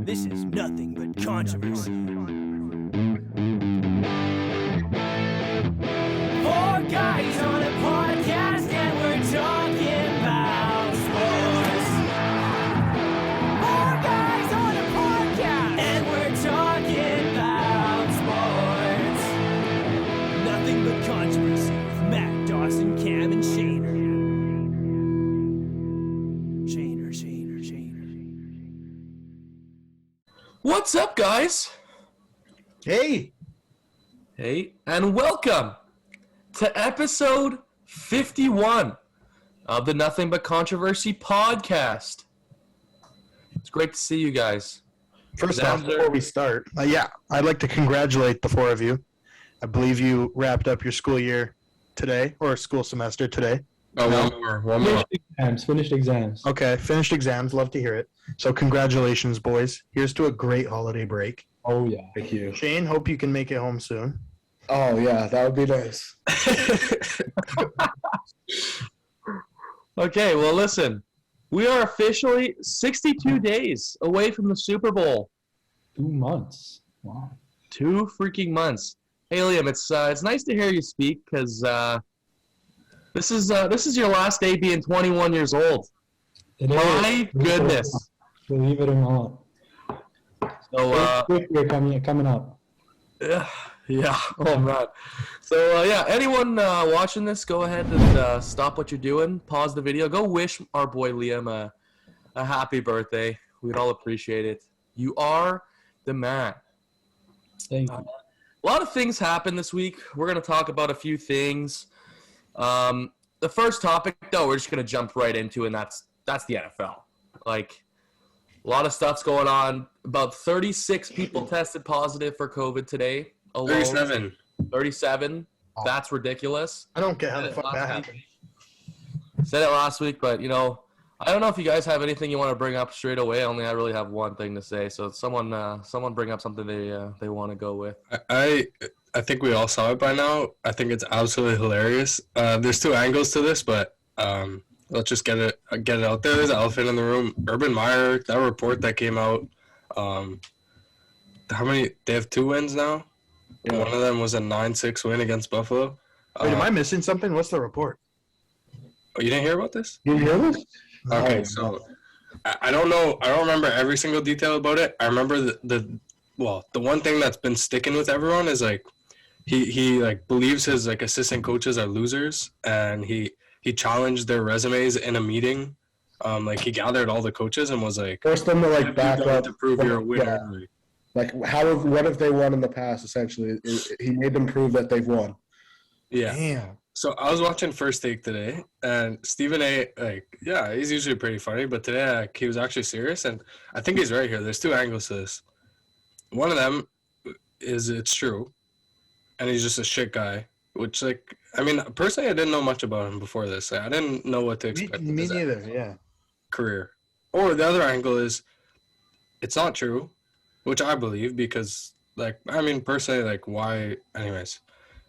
This is nothing but controversy. Four guys on a podcast and we're talking about sports. Four guys on a podcast and we're talking about sports. Nothing but controversy with Matt, Dawson, Cam, and Shaner. What's up, guys? Hey, and welcome to episode 51 of the Nothing But Controversy podcast. It's great to see you guys. first off, before we start, I'd like to congratulate the four of you. I believe you wrapped up your school year today, or school semester today. Oh, one more. Finished exams. Okay, finished exams. Love to hear it. So congratulations, boys. Here's to a great holiday break. Oh, yeah. Thank you. Shane, hope you can make it home soon. Oh, yeah. That would be nice. Okay, well, listen. We are officially 62 days away from the Super Bowl. 2 months. Wow. 2 freaking months. Hey, Liam, it's nice to hear you speak because this is your last day being 21 years old. It My is. goodness. Believe it or not. So We're coming up. yeah. Oh man. So anyone watching this, go ahead and stop what you're doing. Pause the video. Go wish our boy Liam a happy birthday. We'd all appreciate it. You are the man. Thank you. A lot of things happened this week. We're going to talk about a few things. The first topic, though, we're just going to jump right into, and that's the NFL. Like, a lot of stuff's going on. About 36 people tested positive for COVID today alone. 37. Oh. That's ridiculous. I don't get how the fuck that happened. Said it last week, but, I don't know if you guys have anything you want to bring up straight away. I really have one thing to say. So someone bring up something they want to go with. I think we all saw it by now. I think it's absolutely hilarious. There's 2 angles to this, but let's just get it out there. There's an elephant in the room. Urban Meyer, that report that came out. How many? They have 2 wins now. Yeah. One of them was a 9-6 win against Buffalo. Wait, am I missing something? What's the report? Oh, you didn't hear about this? You hear this? Okay, so I don't know. I don't remember every single detail about it. I remember the one thing that's been sticking with everyone is like he like believes his like assistant coaches are losers, and he challenged their resumes in a meeting. Like he gathered all the coaches and was like, forced them to like back up to prove you're a winner. Yeah. Like what have they won in the past? Essentially, he made them prove that they've won. Yeah. Damn. So I was watching First Take today, and Stephen A. He's usually pretty funny, but today he was actually serious, and I think he's right here. There's 2 angles to this. One of them is it's true, and he's just a shit guy. Which, personally, I didn't know much about him before this. I didn't know what to expect. Me neither. Yeah. Career. Or the other angle is it's not true, which I believe because, personally, why? Anyways.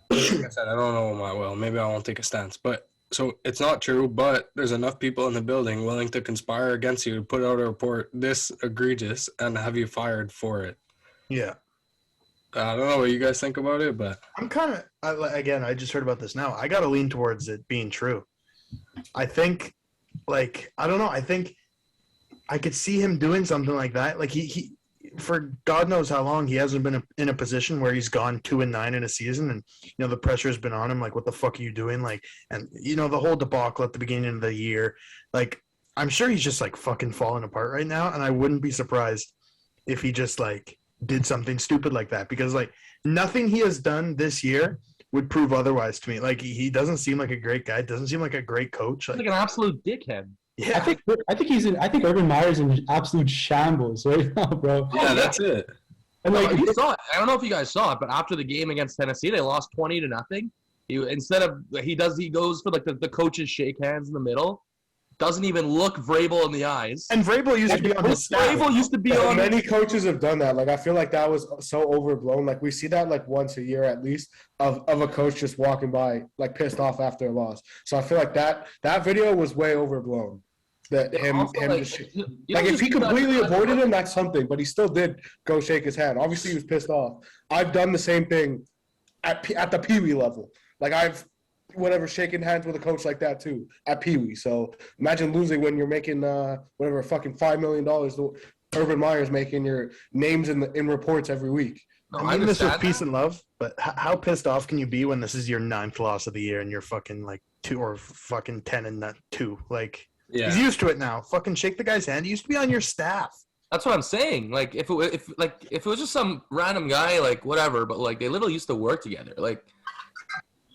Like I said, I don't know well, maybe I won't take a stance. But so it's not true, but there's enough people in the building willing to conspire against you to put out a report this egregious and have you fired for it. Yeah. I don't know what you guys think about it, but I'm kind of, again, I just heard about this now. I got to lean towards it being true. I think, I don't know. I think I could see him doing something like that. Like he for God knows how long, he hasn't been in a position where he's gone 2-9 in a season, and the pressure has been on him. Like, what the fuck are you doing? And the whole debacle at the beginning of the year. I'm sure he's just fucking falling apart right now, and I wouldn't be surprised if he just did something stupid like that, because nothing he has done this year would prove otherwise to me. He doesn't seem like a great guy. Doesn't seem like a great coach. Like an absolute dickhead. Yeah, I think Urban Meyer's in absolute shambles right now, bro. yeah, that's it. And You saw it. I don't know if you guys saw it, but after the game against Tennessee, they lost 20-0. He goes for the coaches shake hands in the middle. Doesn't even look Vrabel in the eyes. And Vrabel used to be on his staff. Vrabel used to be on. Many coaches have done that. I feel like that was so overblown. We see that once a year at least of a coach just walking by pissed off after a loss. So I feel like that video was way overblown. that him Also, just you like don't if he just do that completely to- avoided him, that's something. But he still did go shake his hand. Obviously, he was pissed off. I've done the same thing at the Pee Wee level. Like I've shaken hands with a coach like that too at Pee Wee. So imagine losing when you're making whatever fucking $5 million. Urban Meyer's making your names in reports every week. No, I mean this with understand peace that. and love, but how pissed off can you be when this is your 9th loss of the year and you're fucking like 2 or fucking 10-2? Like Yeah. he's used to it now. Fucking shake the guy's hand. He used to be on your staff. That's what I'm saying. Like if it was just some random guy, like whatever, but like they literally used to work together. Like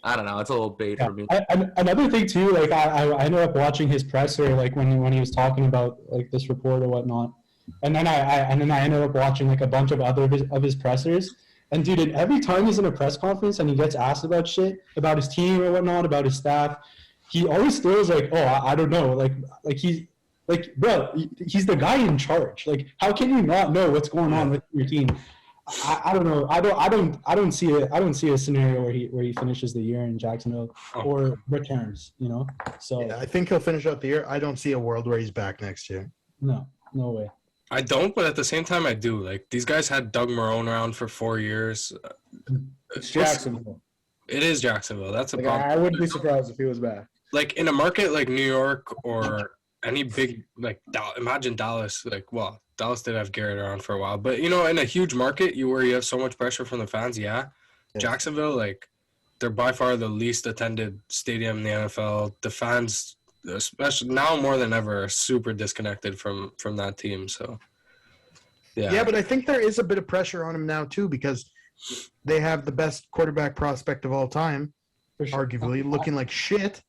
I don't know, it's a little bait for me. Another thing too, like I ended up watching his presser, like when he was talking about like this report or whatnot, and then I ended up watching like a bunch of other of his pressers. And dude, and every time he's in a press conference and he gets asked about shit, about his team or whatnot, about his staff, he always throws like, oh, I don't know, like he's like, bro, he's the guy in charge. Like, how can you not know what's going on with your team? I don't know. I don't see it. I don't see a scenario where he finishes the year in Jacksonville or returns. You know, so Yeah, I think he'll finish out the year. I don't see a world where he's back next year. no way. I don't, but at the same time, I do. Like these guys had Doug Marrone around for 4 years. It's Jacksonville. It is Jacksonville. That's a Like, problem. I wouldn't be surprised if he was back. Like in a market like New York or any big like imagine Dallas. Like, well, Dallas did have Garrett around for a while, but you know, in a huge market, where you have so much pressure from the fans, Jacksonville, like they're by far the least attended stadium in the NFL. The fans, especially now more than ever, are super disconnected from that team. So, Yeah, but I think there is a bit of pressure on him now too because they have the best quarterback prospect of all time, For sure. arguably, looking like shit.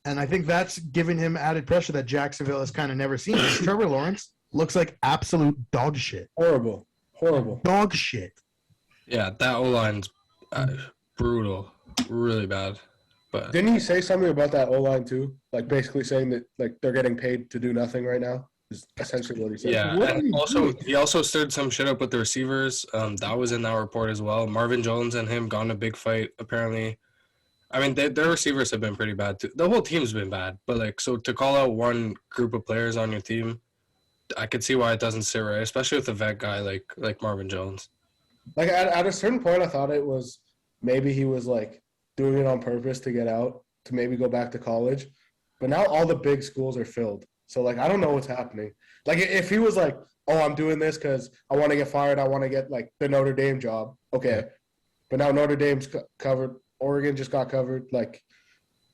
And I think that's given him added pressure that Jacksonville has kind of never seen. Trevor Lawrence looks like absolute dog shit. Horrible. Dog shit. yeah, that O line's brutal, really bad. But Didn't he say something about that O line too? Like basically saying that like they're getting paid to do nothing right now. Is essentially what he said. yeah, What and are also you he also stirred some shit up with the receivers. That was in that report as well. Marvin Jones and him got in a big fight apparently. I mean, their receivers have been pretty bad too. The whole team's been bad, but like, so to call out one group of players on your team, I could see why it doesn't sit right, especially with a vet guy like Marvin Jones. Like at a certain point, I thought it was maybe he was like doing it on purpose to get out to maybe go back to college, but now all the big schools are filled. So like, I don't know what's happening. Like if he was like, oh, I'm doing this because I want to get fired, I want to get like the Notre Dame job. Okay, but now Notre Dame's covered. Oregon just got covered. Like,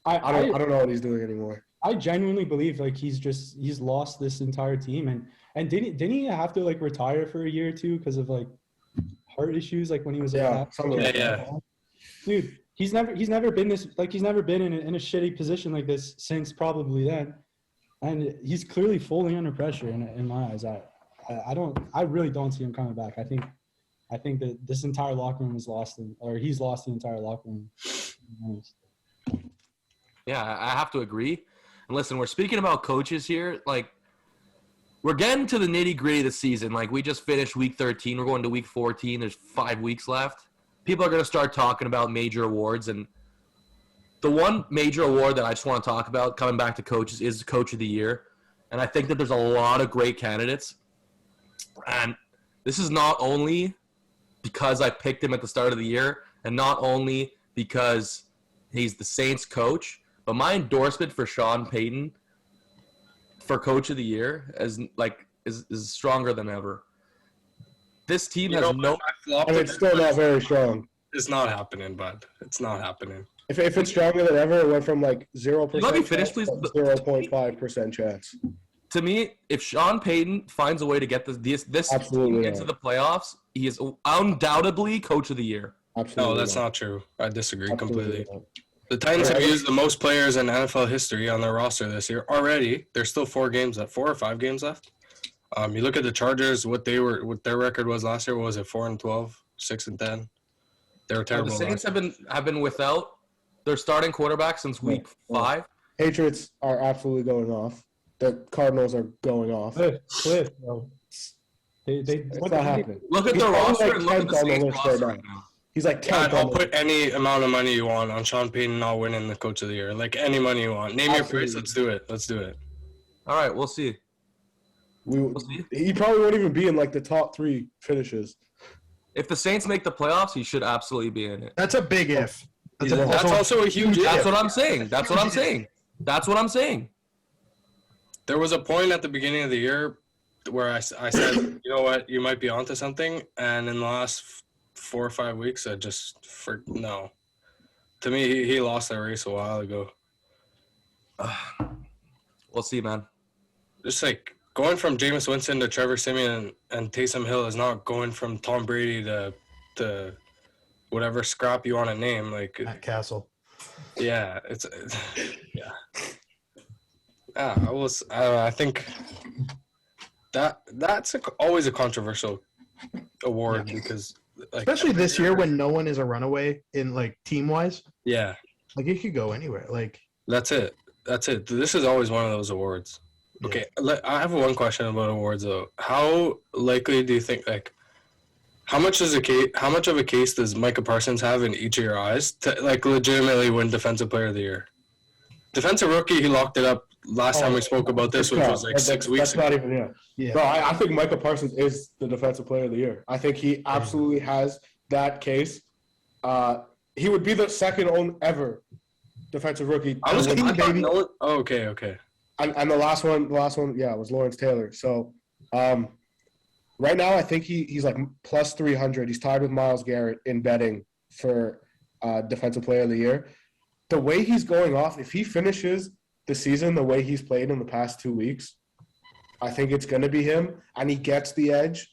I don't know what he's doing anymore. I genuinely believe like he's lost this entire team and didn't he have to like retire for a year or two because of like heart issues like when he was Something like Yeah. dude he's never been this like he's never been in a shitty position like this since probably then, and he's clearly fully under pressure in my eyes. I really don't see him coming back. I think that this entire locker room is lost he's lost the entire locker room. Yeah, I have to agree. And listen, we're speaking about coaches here. Like, we're getting to the nitty-gritty of the season. Like, we just finished week 13. We're going to week 14. There's 5 weeks left. People are going to start talking about major awards. And the one major award that I just want to talk about, coming back to coaches, is Coach of the Year. And I think that there's a lot of great candidates. And this is not only because I picked him at the start of the year and not only because he's the Saints coach, but my endorsement for Sean Payton for Coach of the Year is stronger than ever. This team has no. And it's still not very strong. It's not happening, bud. It's not happening. If it's stronger than ever, it went from like 0%. Let me finish, please. 0.5% chance. To me, if Sean Payton finds a way to get this team into the playoffs, he is undoubtedly Coach of the Year. Absolutely. No, that's not true. I disagree completely. not. The Titans have used the most players in NFL history on their roster this year already. There's still 4 or 5 games left. You look at the Chargers, what their record was last year. What was it, 4-12, 6-10? They were terrible. The Saints have been without their starting quarterback since week 5. Patriots are absolutely going off. The Cardinals are going off. Cliff, bro. It's not happening. Look at He's the probably roster like and look at the 10th on the Saints list roster right right now. He's like 10th God, on I'll the put any amount of money you want on Sean Payton not winning the Coach of the Year. Like any money you want. Name your price. Let's do it. All right, we'll see. See. He probably won't even be in like the top 3 finishes. If the Saints make the playoffs, he should absolutely be in it. That's a big if. That's also a huge if. That's what I'm saying. That's what I'm saying. That's what I'm saying. There was a point at the beginning of the year where I said, you know what, you might be onto something. And in the last 4 or 5 weeks, I just no. To me, he lost that race a while ago. We'll see, man. Just like going from Jameis Winston to Trevor Siemian and Taysom Hill is not going from Tom Brady to whatever scrap you want to name. Like Matt Castle. Yeah, yeah. I think that's always a controversial award because, like, especially this year when no one is a runaway in like team wise. Yeah, like it could go anywhere. Like that's it. This is always one of those awards. Yeah. Okay, I have one question about awards though. How likely do you think, like, how much of a case does Micah Parsons have in each of your eyes to like legitimately win Defensive Player of the Year? Defensive Rookie, he locked it up last time we spoke about this, which was like 6 weeks ago. That's not even Yeah. No, I think Micah Parsons is the Defensive Player of the Year. I think he absolutely has that case. He would be the second ever defensive rookie. Okay. And the last one, yeah, was Lawrence Taylor. So, right now, I think he's like plus 300. He's tied with Myles Garrett in betting for Defensive Player of the Year. The way he's going off, if he finishes the season the way he's played in the past 2 weeks, I think it's going to be him. And he gets the edge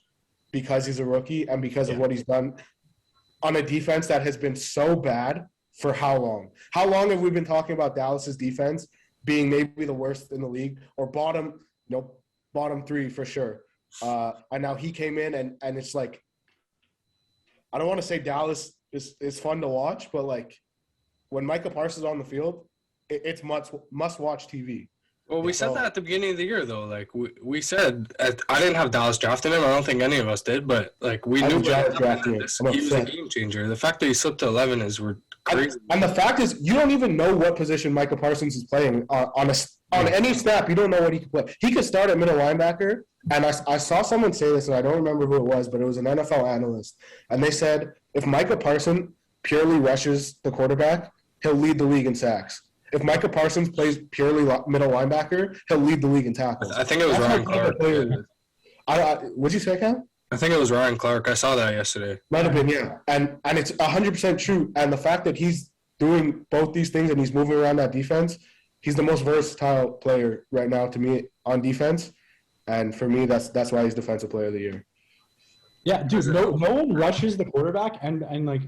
because he's a rookie and because of what he's done on a defense that has been so bad for how long? How long have we been talking about Dallas's defense being maybe the worst in the league or bottom 3 for sure? And now he came in and it's like, I don't want to say Dallas is fun to watch, but like when Micah Parsons is on the field, it's must watch TV. Well, we said that at the beginning of the year, though. Like we said, I didn't have Dallas drafting him. I don't think any of us did, but like we knew he was a game changer. The fact that he slipped to 11 is crazy. And the fact is, you don't even know what position Micah Parsons is playing on any snap. You don't know what he could play. He could start at middle linebacker. And I saw someone say this, and I don't remember who it was, but it was an NFL analyst. And they said if Micah Parsons purely rushes the quarterback, he'll lead the league in sacks. If Micah Parsons plays purely middle linebacker, he'll lead the league in tackles. I think it was Ryan Clark. What'd you say, Cam? I think it was Ryan Clark. I saw that yesterday. Might have been, yeah. And it's 100% true. And the fact that he's doing both these things and he's moving around that defense, he's the most versatile player right now to me on defense. And for me, that's why he's Defensive Player of the Year. Yeah, dude, no one rushes the quarterback and like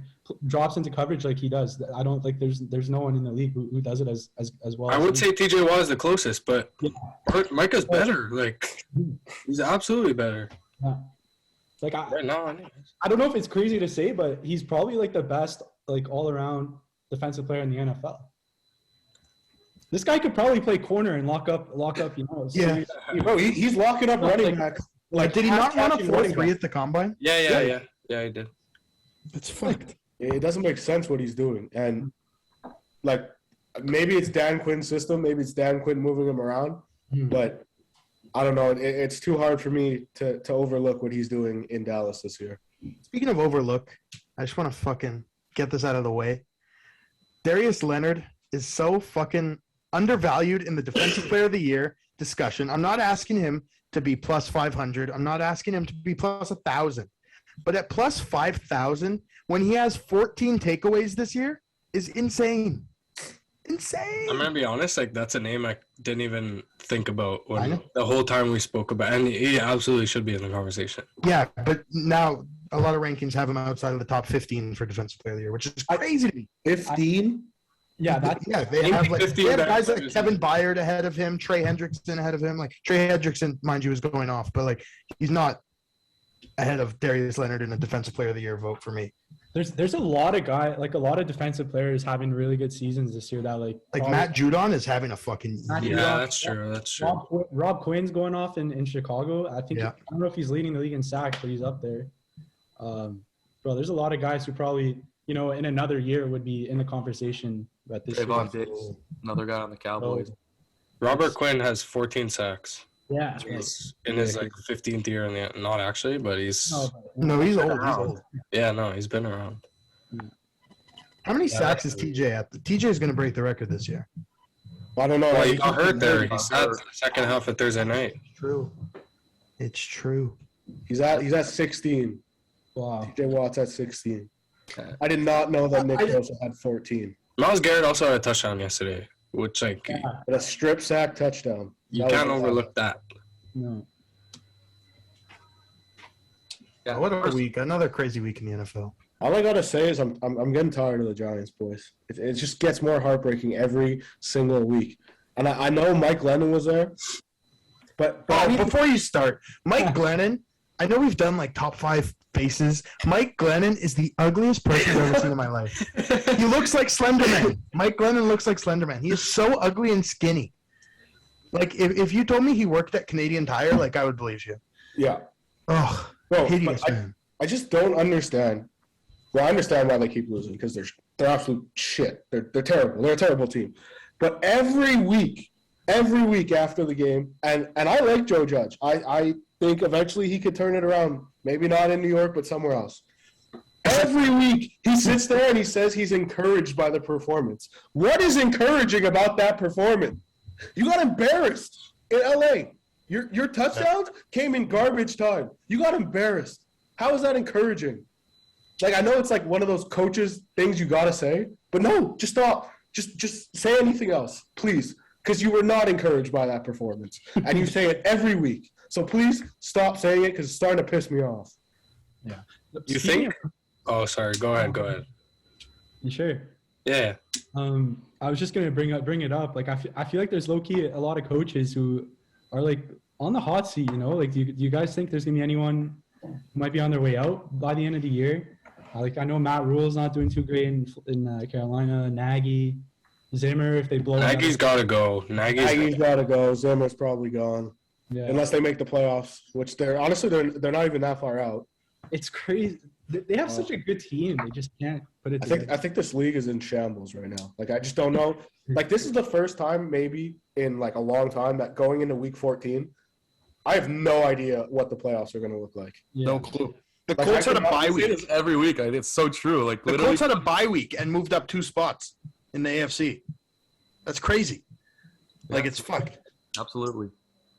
drops into coverage like he does. I don't think there's no one in the league who does it as well. I would say TJ Watt is the closest, but Micah's better. Like he's absolutely better. Yeah. Like right now, anyways. I don't know if it's crazy to say, but he's probably like the best like all around defensive player in the NFL. This guy could probably play corner and lock up. So yeah, bro, he's locking up running backs. Like, did he not run a 4.3 at the combine? Yeah, he did. It's fucked. It doesn't make sense what he's doing, and like maybe it's Dan Quinn's system, maybe it's Dan Quinn moving him around, but I don't know. It's too hard for me to overlook what he's doing in Dallas this year. Speaking of overlook, I just want to fucking get this out of the way. Darius Leonard is so fucking undervalued in the Defensive Player of the Year discussion. I'm not asking him to be plus 500. I'm not asking him to be plus 1,000. But at plus 5,000, when he has 14 takeaways this year, is insane. Insane. I'm going to be honest, like that's a name I didn't even think about when the whole time we spoke about, and he absolutely should be in the conversation. Yeah, but now a lot of rankings have him outside of the top 15 for Defensive Player of the Year, which is crazy to me. 15? They have guys like Kevin Byard ahead of him, Trey Hendrickson ahead of him. Like Trey Hendrickson, mind you, is going off, but like he's not ahead of Darius Leonard in a Defensive Player of the Year vote for me. There's a lot of a lot of defensive players having really good seasons this year that like Matt Judon is having a fucking that's true. That's true. Rob Quinn's going off in Chicago. I think I don't know if he's leading the league in sacks, but he's up there. Bro, there's a lot of guys who probably in another year would be in the conversation. But this Davon Diggs, another guy on the Cowboys. Robert Quinn has 14 sacks. Yeah. He's in his like 15th year in the not actually, but he's No, he's old. He's old. yeah, no, he's been around. How many sacks is TJ at? TJ is going to break the record this year. I don't know. Well, he Like, got hurt there. He sat the second half of Thursday night. True. It's true. he's at 16. Wow. TJ Watt's at 16. I did not know that Nick Bosa had 14. Myles Garrett also had a touchdown yesterday, which like But a strip sack touchdown. you That was can't a overlook that. No. Yeah, What a week. Another crazy week in the NFL. All I gotta say is I'm getting tired of the Giants, boys. It just gets more heartbreaking every single week. And I know Mike Glennon was there, but I Oh, need- before you start, Mike Glennon, I know we've done like top 5 faces. Mike Glennon is the ugliest person I've ever seen in my life. He looks like Slenderman. Mike Glennon looks like Slenderman. He is so ugly and skinny. Like, if you told me he worked at Canadian Tire, like, I would believe you. yeah, Oh, bro. hideous, but man. I just don't understand. Well, I understand why they keep losing because they're absolute shit. They're terrible. They're a terrible team. But every week after the game, and I like Joe Judge. I think eventually he could turn it around. Maybe not in New York, but somewhere else. Every week he sits there and he says he's encouraged by the performance. What is encouraging about that performance? You got embarrassed in LA. Your touchdowns came in garbage time. You got embarrassed. How is that encouraging? Like, I know it's like one of those coaches things you gotta say, but no, just stop. Just say anything else, please, because you were not encouraged by that performance, and you say it every week. So please stop saying it because it's starting to piss me off. You think? Oh, sorry. Go ahead. You sure? Yeah. I was just gonna bring it up. Like, I feel like there's low key a lot of coaches who are like on the hot seat. You know, like, do you guys think there's gonna be anyone who might be on their way out by the end of the year? Like, I know Matt Rule's not doing too great in Carolina. Nagy, Zimmer, if they blow. Nagy's got to go. Nagy's got to go. Zimmer's probably gone Yeah. unless they make the playoffs, which they're not even that far out. It's crazy. They have such a good team. They just can't put it together. I think this league is in shambles right now. Like, I just don't know. Like, this is the first time maybe in like a long time that going into week 14, I have no idea what the playoffs are going to look like. Yeah. No clue. The Like, Colts I had a could not bye I say week. this every week. It's so true. Like, The literally, Colts had a bye week and moved up 2 spots in the AFC. That's crazy. Like, it's fucked. absolutely.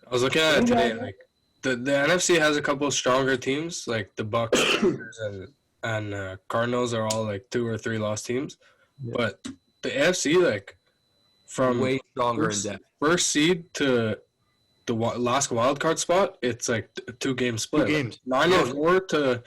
I was looking at it today. Like the NFC has a couple of stronger teams, like the Bucks and Cardinals are all like 2 or 3 lost teams, but the AFC like from Way stronger in depth. first seed to the last wild card spot, it's like a 2-game split. 2 games. 9-4 to.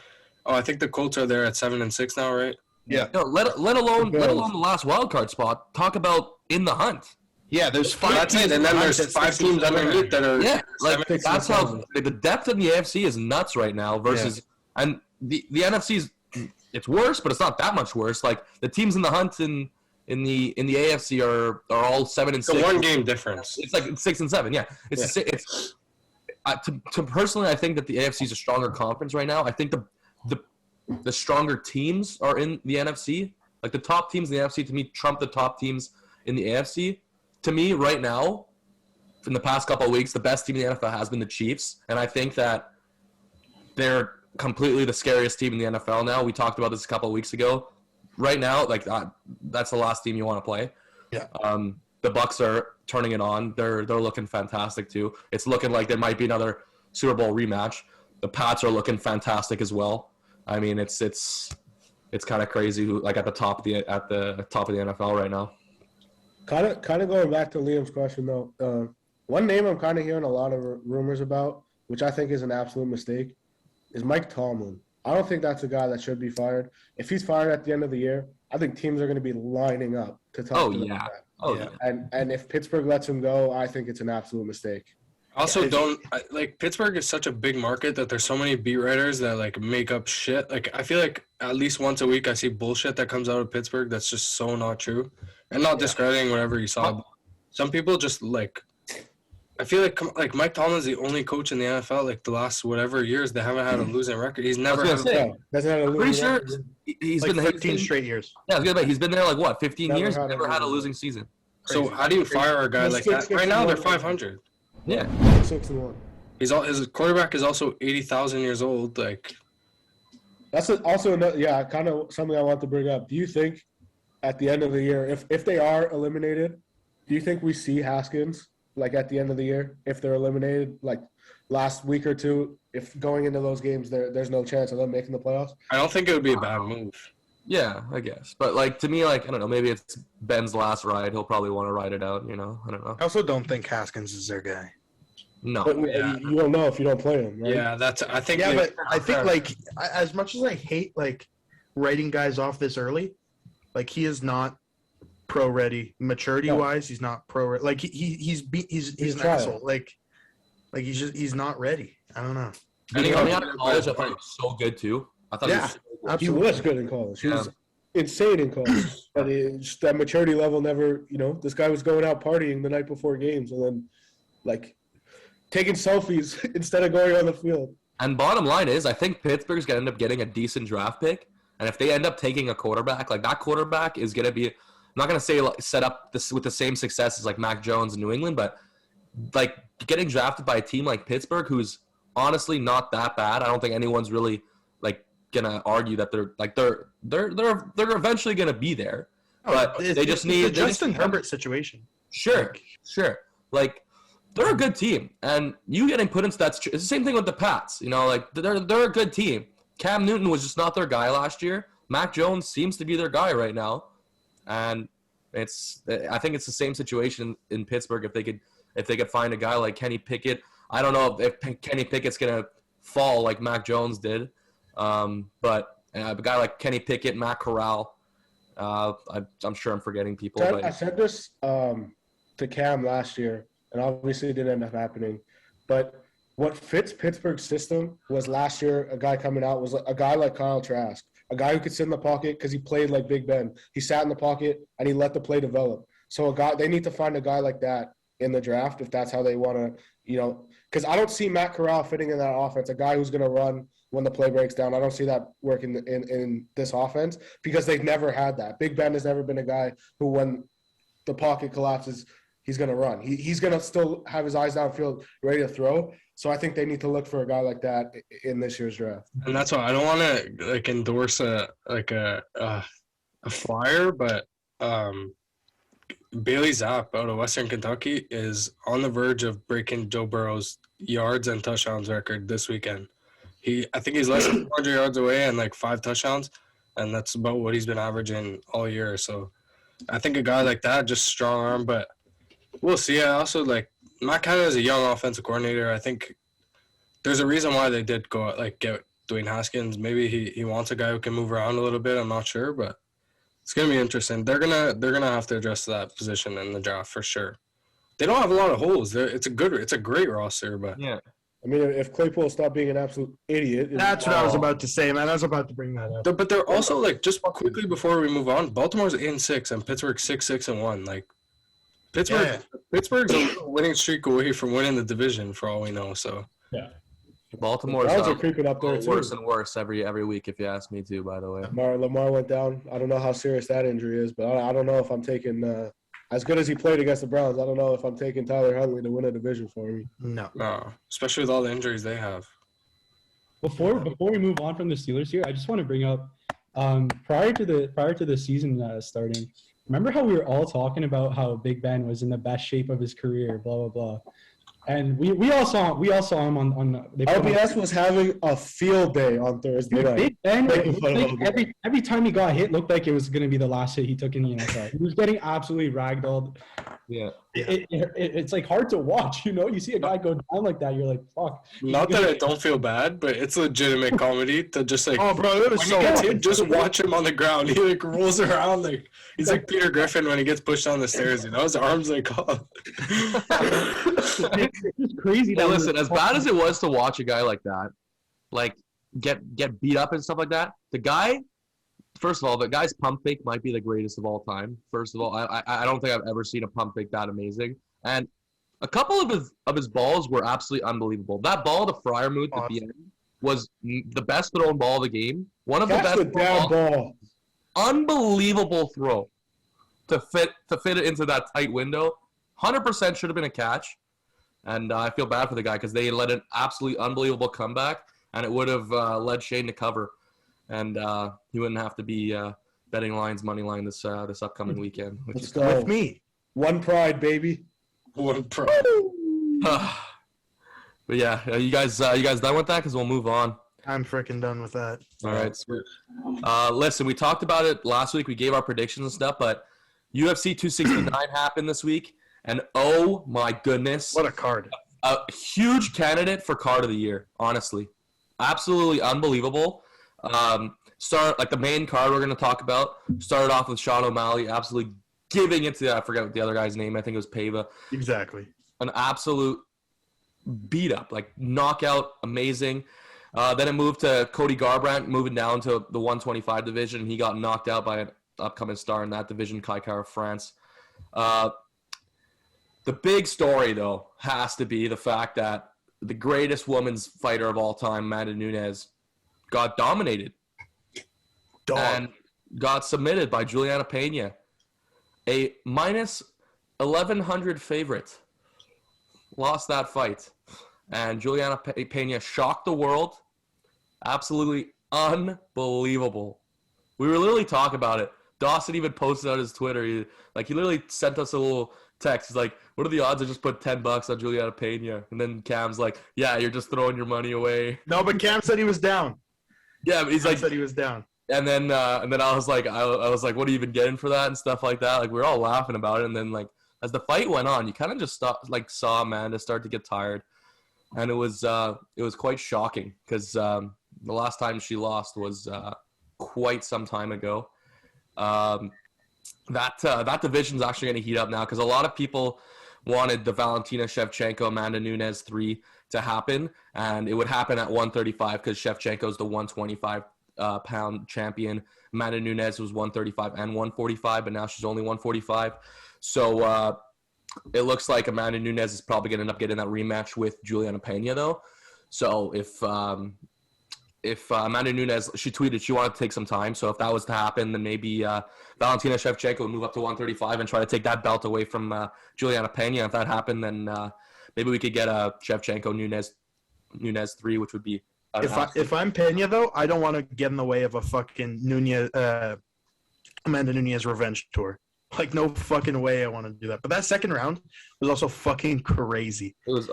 Oh, I think the Colts are there at 7-6 now, right? Yeah. No, let alone the last wild card spot. Talk about in the hunt. Yeah, there's 5 That's teams. it, and then behind there's it, 5 6 teams underneath that are Yeah, like 7, that's 6, how 7. the depth in the AFC is nuts right now. Versus and the NFC's it's worse, but it's not that much worse. Like the teams in the hunt in the AFC are all 7 and It's a 6. 1-game difference. It's like 6 and 7. Yeah, it's to personally, I think that the AFC is a stronger conference right now. I think the stronger teams are in the NFC. Like the top teams in the NFC to me trump the top teams in the AFC. To me, right now, in the past couple of weeks, the best team in the NFL has been the Chiefs, and I think that they're completely the scariest team in the NFL now. We talked about this a couple of weeks ago. Right now, like that's the last team you want to play. Yeah. The Bucks are turning it on. They're looking fantastic too. It's looking like there might be another Super Bowl rematch. The Pats are looking fantastic as well. I mean, it's kind of crazy. Like at the top of the NFL right now. Kind of going back to Liam's question though. One name I'm kind of hearing a lot of rumors about, which I think is an absolute mistake, is Mike Tomlin. I don't think that's a guy that should be fired. If he's fired at the end of the year, I think teams are going to be lining up to talk to him about that. Oh yeah. And if Pittsburgh lets him go, I think it's an absolute mistake. Also, Pittsburgh is such a big market that there's so many beat writers that like make up shit. Like I feel like at least once a week I see bullshit that comes out of Pittsburgh that's just so not true, and not discrediting whatever you saw. But some people just like. I feel like Mike Tomlin's the only coach in the NFL like the last whatever years that haven't had a losing record. He's never had. Doesn't have a Pretty losing sure record. he's like been 13 straight years. Yeah, I was gonna bet he's been there like what 15 Never years. had a Never had a losing losing season. So how do you fire a guy like that? Right now they're 500. Yeah. 6-1. His quarterback is also 80,000 years old. Like, That's also another, kind of something I want to bring up. Do you think at the end of the year, if they are eliminated, do you think we see Haskins like at the end of the year if they're eliminated, like last week or two? If going into those games, there's no chance of them making the playoffs. I don't think it would be a bad move. Yeah, I guess. But like to me, like I don't know, maybe it's Ben's last ride. He'll probably want to ride it out. I don't know. I also don't think Haskins is their guy. No. But you don't know if you don't play him, right? Yeah, I think. Yeah, but I think like as much as I hate like writing guys off this early, like he is not pro ready. Maturity wise, he's not pro ready. Like he's an asshole. Like he's not ready. I don't know. And coming out of college, I thought he was so good too. I thought he was so good. He was good in college. He was insane in college. But just that maturity level never, this guy was going out partying the night before games and then, like, taking selfies instead of going on the field. And bottom line is, I think Pittsburgh's going to end up getting a decent draft pick. And if they end up taking a quarterback, like that quarterback is going to be, I'm not going to say like, set up this with the same success as like Mac Jones in New England, but like getting drafted by a team like Pittsburgh, who's honestly not that bad. I don't think anyone's really like gonna argue that they're eventually gonna be there, but they just need the Justin Herbert situation. Sure. Like they're a good team, and you getting put into that. It's the same thing with the Pats. Like they're a good team. Cam Newton was just not their guy last year. Mac Jones seems to be their guy right now, and I think it's the same situation in Pittsburgh. If they could find a guy like Kenny Pickett, I don't know if Kenny Pickett's gonna fall like Mac Jones did. But a guy like Kenny Pickett, Matt Corral, I'm sure I'm forgetting people. I said this to Cam last year, and obviously it didn't end up happening. But what fits Pittsburgh's system was last year a guy coming out was a guy like Kyle Trask, a guy who could sit in the pocket because he played like Big Ben. He sat in the pocket and he let the play develop. So they need to find a guy like that in the draft if that's how they want to, because I don't see Matt Corral fitting in that offense, a guy who's going to run when the play breaks down. I don't see that working in this offense because they've never had that. Big Ben has never been a guy who, when the pocket collapses, he's going to run. He's going to still have his eyes downfield, ready to throw. So I think they need to look for a guy like that in this year's draft. And that's why I don't want to like endorse a flyer, but Bailey Zapp out of Western Kentucky is on the verge of breaking Joe Burrow's yards and touchdowns record this weekend. I think he's less than 400 yards away and like 5 touchdowns, and that's about what he's been averaging all year. So I think a guy like that, just strong arm, but we'll see. I also like Matt Canada is a young offensive coordinator. I think there's a reason why they did go like get Dwayne Haskins. Maybe he wants a guy who can move around a little bit. I'm not sure, but it's gonna be interesting. They're gonna have to address that position in the draft for sure. They don't have a lot of holes. It's a great roster, but yeah. I mean, if Claypool stopped being an absolute idiot. That's what I was about to say, man. I was about to bring that up. But they're also like, just quickly before we move on, Baltimore's 8-6 and Pittsburgh's 6-1. Like Pittsburgh's a winning streak away from winning the division for all we know. So Yeah. Baltimore's are creeping up there too. worse and worse every week, if you ask me too. By the way, Lamar went down. I don't know how serious that injury is, but I don't know if I'm taking as good as he played against the Browns. I don't know if I'm taking Tyler Huntley to win a division for me. No, especially with all the injuries they have. Before we move on from the Steelers here, I just want to bring up prior to the season starting. Remember how we were all talking about how Big Ben was in the best shape of his career, blah blah blah. And we all saw him on LBS was having a field day on Thursday night. Big Ben, like, every time he got hit, looked like it was going to be the last hit he took in the NFL. He was getting absolutely ragdolled. Yeah. It's like hard to watch. You see a guy go down like that, you're like, fuck. Not that I don't feel bad, but it's legitimate comedy to just like. Oh, bro, it was so. Just watch him on the ground. He like rolls around like he's like Peter Griffin when he gets pushed down the stairs. His arms like up. It's crazy. Hey, listen, as bad as it was to watch a guy like that, like get beat up and stuff like that, the guy's pump fake might be the greatest of all time. First of all, I don't think I've ever seen a pump fake that amazing. And a couple of his balls were absolutely unbelievable. That ball to Freiermuth at the end was the best thrown ball of the game. One of the best ball. Unbelievable throw. to fit it into that tight window. 100% should have been a catch, and I feel bad for the guy because they let an absolutely unbelievable comeback, and it would have led Shane to cover, and he wouldn't have to be betting Lions money line this upcoming weekend. Let's go. With me. One pride, baby. What pro? But yeah, you guys done with that? Because we'll move on. I'm freaking done with that. All right. Listen, we talked about it last week. We gave our predictions and stuff, but UFC 269 happened this week, and oh my goodness, What a card. a huge candidate for card of the year. Honestly, absolutely unbelievable. Like the main card we're going to talk about started off with Sean O'Malley absolutely giving it to, I forget what the other guy's name. I think it was Pava. Exactly. An absolute beat up, like knockout, amazing. Then it moved to Cody Garbrandt, moving down to the 125 division. He got knocked out by an upcoming star in that division, Kai Kara France. The big story, though, has to be the fact that the greatest women's fighter of all time, Amanda Nunes, got dominated and got submitted by Juliana Pena, a minus 1,100 favorite. Lost that fight. And Juliana Pena shocked the world. Absolutely unbelievable. We were literally talking about it. Dawson even posted on his Twitter. He literally sent us a little text. He's like, what are the odds I just put $10 on Juliana Pena? And then Cam's like, yeah, you're just throwing your money away. No, but Cam said he was down. Yeah, but he's like, Said he was down. and then I was like, what are you even getting for that and stuff like that? Like, we were all laughing about it. And then, like, as the fight went on, you kind of just saw Amanda start to get tired. And it was quite shocking because the last time she lost was quite some time ago. That division's actually going to heat up now because a lot of people wanted the Valentina Shevchenko Amanda Nunes 3 to happen, and it would happen at 135 because Shevchenko's the 125 pound champion. Amanda Nunes was 135 and 145, but now she's only 145. So it looks like Amanda Nunes is probably going to end up getting that rematch with Juliana Pena, though. So if Amanda Nunes, she tweeted she wanted to take some time. So if that was to happen, then maybe Valentina Shevchenko would move up to 135 and try to take that belt away from Juliana Pena. If that happened, then maybe we could get a Shevchenko Nunes 3, which would be. If I'm Pena, though, I don't want to get in the way of a fucking Amanda Nunes revenge tour. Like, no fucking way I want to do that. But that second round was also fucking crazy. There was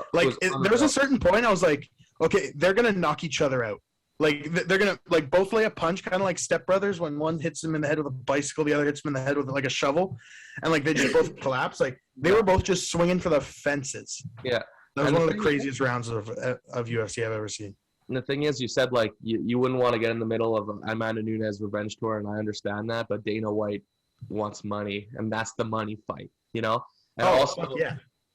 a certain point I was like, okay, they're going to knock each other out. Like, they're going to, like, both lay a punch, kind of like Step Brothers when one hits him in the head with a bicycle, the other hits him in the head with, like, a shovel. And, like, they just both collapse. Like, they were both just swinging for the fences. Yeah. That was one of the craziest rounds of UFC I've ever seen. And the thing is, you said, like, you wouldn't want to get in the middle of Amanda Nunes revenge tour, and I understand that, but Dana White wants money, and that's the money fight, you know? And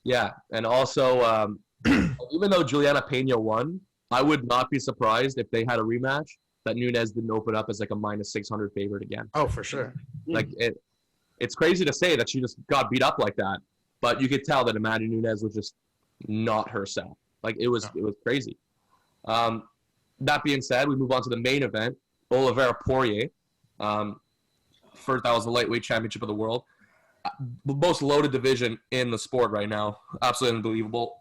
yeah. And also, even though Juliana Pena won, I would not be surprised if they had a rematch that Nunes didn't open up as like a minus 600 favorite again. Oh, for sure. Like, it's crazy to say that she just got beat up like that, but you could tell that Amanda Nunes was just not herself. Like, it was crazy. That being said, we move on to the main event, Oliveira Poirier. First, that was the lightweight championship of the world. The most loaded division in the sport right now. Absolutely unbelievable.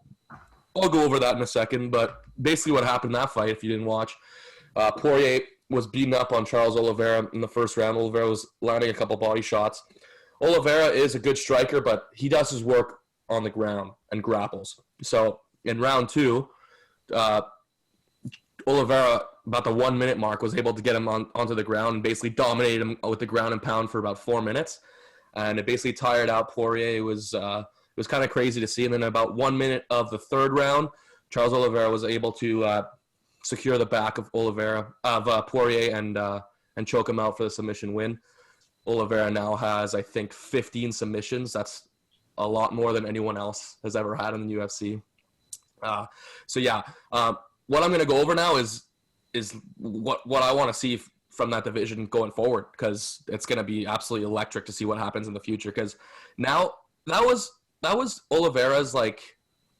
I'll go over that in a second, but basically what happened in that fight, if you didn't watch, Poirier was beaten up on Charles Oliveira in the first round. Oliveira was landing a couple body shots. Oliveira is a good striker, but he does his work on the ground and grapples. So in round 2, Oliveira, about the 1 minute mark, was able to get him onto the ground and basically dominated him with the ground and pound for about 4 minutes. And it basically tired out Poirier. It was kind of crazy to see. And then about 1 minute of the third round, Charles Oliveira was able to secure the back of Poirier and choke him out for the submission win. Oliveira now has, I think, 15 submissions. That's a lot more than anyone else has ever had in the UFC. What I'm going to go over now is what I want to see from that division going forward, because it's going to be absolutely electric to see what happens in the future. Because now that was Oliveira's like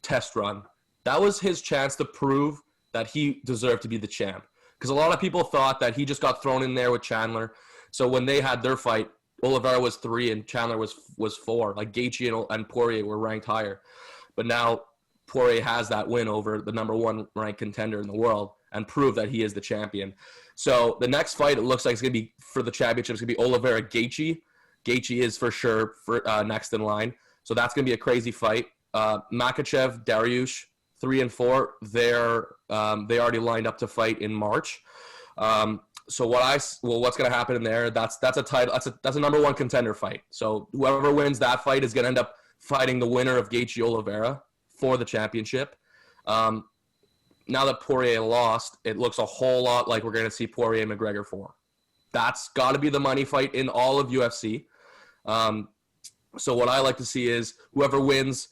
test run. That was his chance to prove that he deserved to be the champ. Because a lot of people thought that he just got thrown in there with Chandler. So when they had their fight, Oliveira was 3 and Chandler was 4. Like Gaethje and Poirier were ranked higher, but now Poirier has that win over the number 1 ranked contender in the world and proved that he is the champion. So the next fight, it looks like it's gonna be for the championship. It's gonna be Oliveira Gaethje. Gaethje is for sure next in line. So that's gonna be a crazy fight. Makhachev, Dariush, 3 and 4. They already lined up to fight in March. So what's going to happen in there? That's a title. That's a number 1 contender fight. So whoever wins that fight is going to end up fighting the winner of Gaethje Oliveira for the championship. Now that Poirier lost, it looks a whole lot like we're going to see Poirier McGregor 4. That's got to be the money fight in all of UFC. So what I like to see is whoever wins.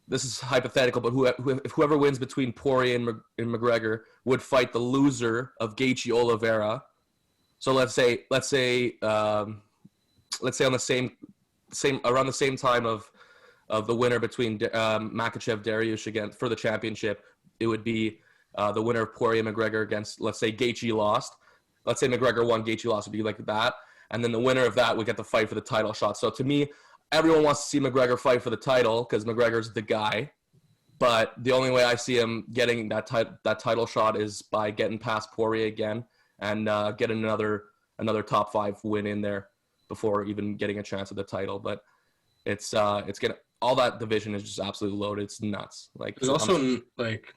This is hypothetical, but whoever wins between Poirier and McGregor would fight the loser of Gaethje Oliveira. So let's say on the same around the same time of the winner between Makhachev Dariush again for the championship, it would be the winner of Poirier McGregor against, let's say Gaethje lost. Let's say McGregor won, Gaethje lost, would be like that, and then the winner of that would get the fight for the title shot. So to me, everyone wants to see McGregor fight for the title because McGregor's the guy. But the only way I see him getting that title shot is by getting past Poirier again and getting another top 5 win in there before even getting a chance at the title. But it's gonna, all that division is just absolutely loaded. It's nuts. Like there's also like,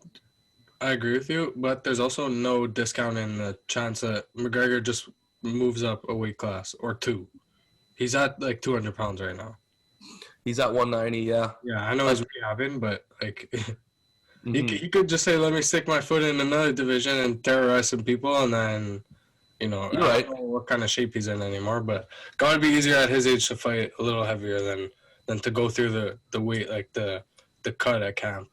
I agree with you, but there's also no discounting the chance that McGregor just moves up a weight class or 2. He's at like 200 pounds right now. He's at 190, yeah. Yeah, I know he's rehabbing, but like he could just say, "Let me stick my foot in another division and terrorize some people," and then, I don't know what kind of shape he's in anymore. But gotta be easier at his age to fight a little heavier than to go through the weight, like the cut at camp.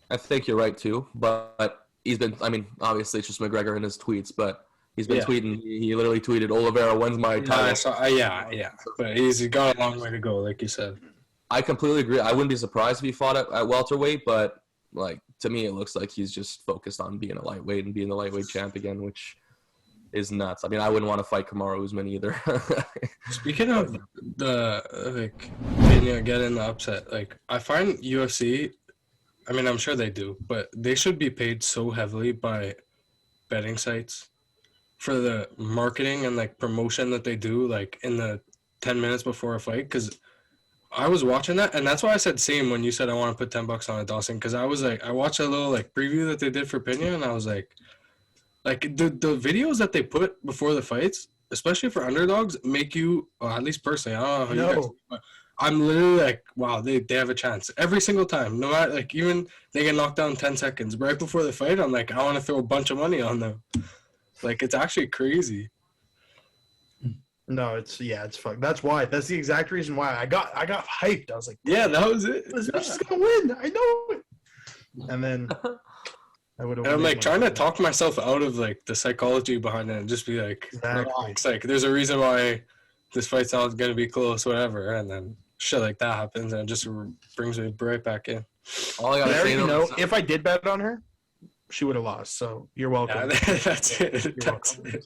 I think you're right too, but he's been. I mean, obviously it's just McGregor in his tweets, but he's been tweeting. He literally tweeted, "Oliveira, when's my title?" Yeah. But he's got a long way to go, like you said. I completely agree. I wouldn't be surprised if he fought at welterweight, but like to me, it looks like he's just focused on being a lightweight and being the lightweight champ again, which is nuts. I mean, I wouldn't want to fight Kamaru Usman either. Speaking of the Pena getting the upset, like I find UFC. I mean, I'm sure they do, but they should be paid so heavily by betting sites for the marketing and like promotion that they do, like in the 10 minutes before a fight, because I was watching that, and that's why I said same when you said I want to put $10 on it, Dawson, because I was like, I watched a little like preview that they did for Pena, and I was like the videos that they put before the fights, especially for underdogs, make you, well, at least personally, I don't know how you guys, but I'm literally like, wow, they have a chance every single time. No matter, like, even they get knocked down 10 seconds right before the fight, I'm like, I want to throw a bunch of money on them. Like, it's actually crazy. No, it's fuck. That's why. That's the exact reason why I got hyped. I was like, yeah, that was it. This bitch is gonna win. I know it. And then I would have. And I'm like trying to talk myself out of like the psychology behind it and just be like, relax. Like, there's a reason why this fight's not gonna be close, whatever. And then shit like that happens, and it just brings me right back in. All I gotta say, if I did bet on her, she would have lost. So you're welcome. Yeah, that's it. That's it.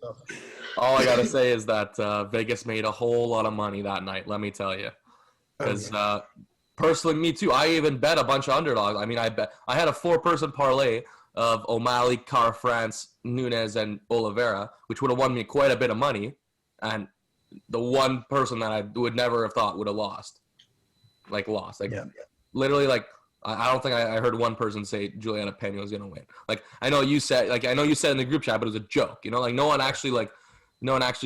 All I gotta say is that Vegas made a whole lot of money that night. Let me tell you, because personally, me too. I even bet a bunch of underdogs. I mean, I had a 4-person parlay of O'Malley, Cara France, Nunes, and Oliveira, which would have won me quite a bit of money. And the one person that I would never have thought would have lost. Literally, like, I don't think I heard one person say Juliana Pena was gonna win. Like, I know you said in the group chat, but it was a joke. You know, like no one actually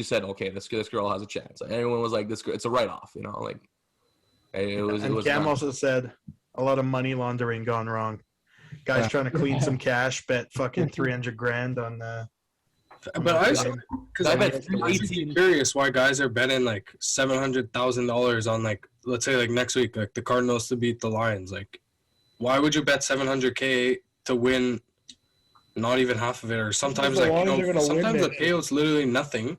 said, okay, this girl has a chance. Like, everyone was like, this girl, it's a write-off. You know, like it was. Cam also said a lot of money laundering gone wrong. Guys trying to clean some cash, bet fucking $300,000 on. But I bet I'm curious why guys are betting like $700,000 on, like, let's say like next week, like the Cardinals to beat the Lions. Like, why would you bet $700K to win not even half of it? Or sometimes like, sometimes the payout's literally nothing,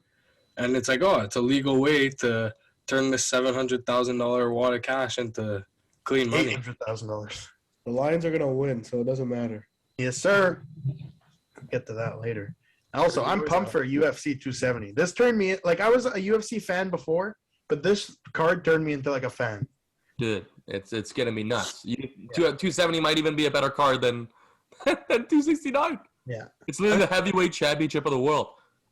and it's like, oh, it's a legal way to turn this $700,000 wad of cash into clean money. $800,000. The Lions are gonna win, so it doesn't matter. Yes, sir. We'll get to that later. Also, I'm pumped for UFC 270. This turned me, like, I was a UFC fan before, but this card turned me into like a fan. Dude, it's getting me nuts. 270 might even be a better card than 269. Yeah. It's literally the heavyweight championship of the world.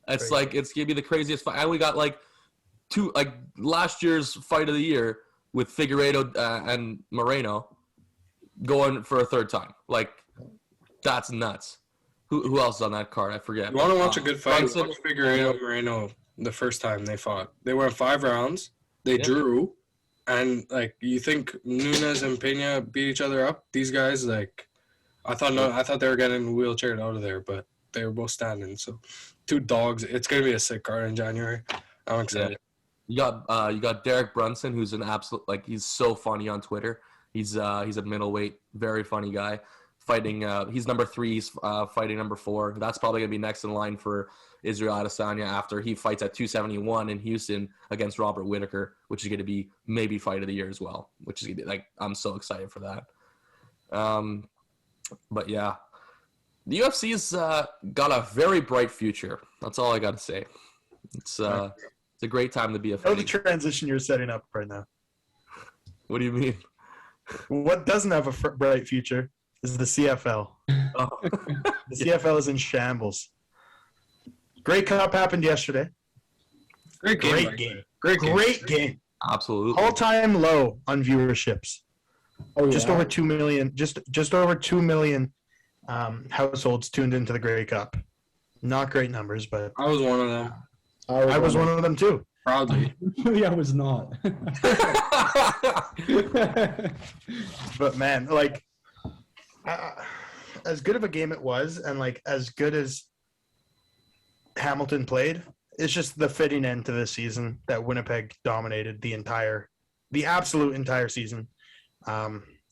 It's Crazy. like it's gonna be the craziest fight. And we got like last year's fight of the year with Figueiredo and Moreno going for a third time. Like that's nuts. Who else is on that card? I forget. You want to watch a good fight? Brunson. Watch Figueiredo Moreno the first time they fought. They went 5 rounds. They drew, and like you think Nunes and Pena beat each other up. These guys like, I thought they were getting wheelchaired out of there, but they were both standing. So, 2 dogs. It's gonna be a sick card in January. I'm excited. Yeah. You got Derek Brunson, who's an absolute he's so funny on Twitter. He's a middleweight, very funny guy. Fighting, he's number 3. He's fighting number 4. That's probably gonna be next in line for Israel Adesanya after he fights at 271 in Houston against Robert Whittaker, which is gonna be maybe fight of the year as well. Which is gonna be like I'm so excited for that. But yeah, the UFC's got a very bright future. That's all I gotta say. It's a great time to be a fan. The transition you're setting up right now. What do you mean? What doesn't have a bright future is the CFL. Oh. The CFL is in shambles. Grey Cup happened yesterday. Great game. Great Mike. game. Great game. Absolutely. All-time low on viewerships. Oh, Just yeah. over 2 million. Just over 2 million households tuned into the Grey Cup. Not great numbers, but I was one of them. I was one of them too. Proudly. Yeah, I was not. But man, like, as good of a game it was, and like as good as Hamilton played, it's just the fitting end to this season that Winnipeg dominated the absolute entire season.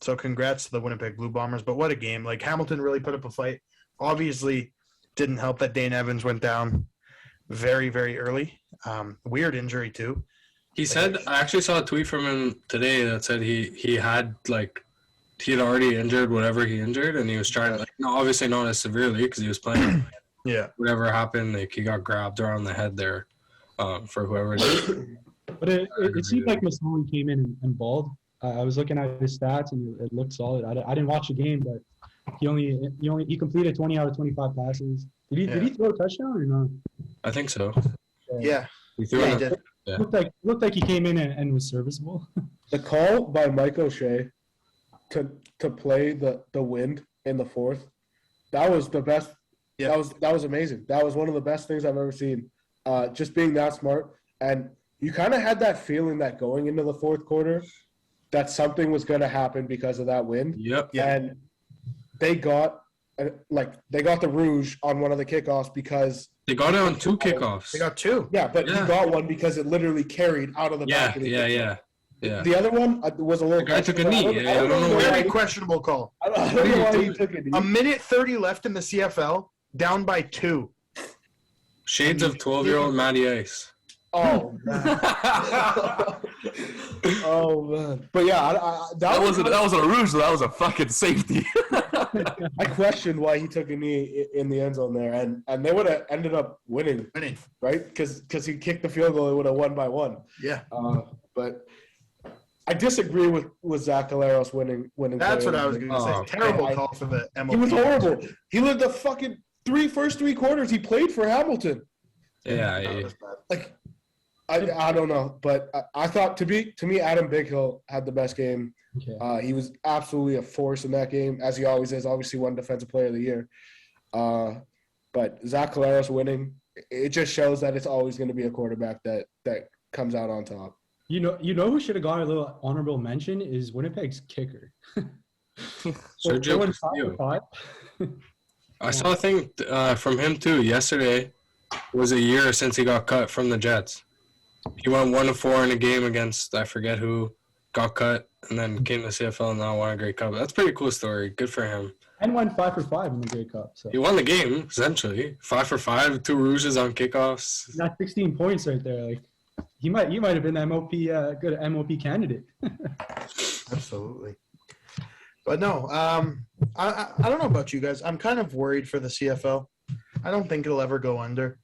So congrats to the Winnipeg Blue Bombers. But what a game! Like Hamilton really put up a fight. Obviously, didn't help that Dane Evans went down very, very early. Weird injury too. He said, I actually saw a tweet from him today that said he had already injured whatever he injured, and he was trying to, no, obviously not as severely because he was playing. Yeah. Whatever happened, like he got grabbed around the head there for whoever it is. But it seemed like Masoli came in and balled. I was looking at his stats and it looked solid. I didn't watch the game, but he completed 20 out of 25 passes. Did he throw a touchdown or not? I think so. Yeah. He threw Yeah, in he a- did. Yeah. Looked like he came in and was serviceable. The call by Mike O'Shea to play the wind in the fourth, that was the best. Yeah. That was amazing. That was one of the best things I've ever seen. Just being that smart, and you kind of had that feeling that going into the fourth quarter, that something was going to happen because of that wind. Yep. Yeah. And they got the rouge on one of the kickoffs because They got it on 2 kickoffs. They got 2. he got one because it literally carried out of the Yeah, back. Of the yeah. The other one was a little. The guy took a questionable. knee. I don't know Very why. questionable call. I don't know why he took a knee. A minute 30 left in the CFL, down by 2. Shades of 12-year-old Matty Ice. Oh man. Oh man. But yeah, That wasn't a rouge, though. That was a fucking safety. I questioned why he took a knee in the end zone there, and they would have ended up winning, right? Because he kicked the field goal, they would have won by 1. Yeah. But I disagree with Zach Caleros winning. That's what player I of was the going to Oh, say. Terrible I- call for the MLB. He was horrible. He lived the fucking first three quarters. He played for Hamilton. Yeah, That yeah. was bad. Like, I don't know, but I thought to me, Adam Bighill had the best game. Okay. He was absolutely a force in that game, as he always is. Obviously, won Defensive Player of the Year. But Zach Caleros winning, it just shows that it's always going to be a quarterback that comes out on top. You know who should have got a little honorable mention is Winnipeg's kicker. Sergio They went Castillo. 5-5. I saw a thing from him too. Yesterday was a year since he got cut from the Jets. He went 1-4 in a game against I forget who, got cut, and then came to CFL and now won a Grey Cup. That's a pretty cool story. Good for him. And went 5 for 5 in the Grey Cup. So He won the game essentially. 5 for 5, 2 rouges on kickoffs. that's 16 points right there. Like he might have been MOP good MOP candidate. Absolutely. But no, I don't know about you guys. I'm kind of worried for the CFL. I don't think it'll ever go under,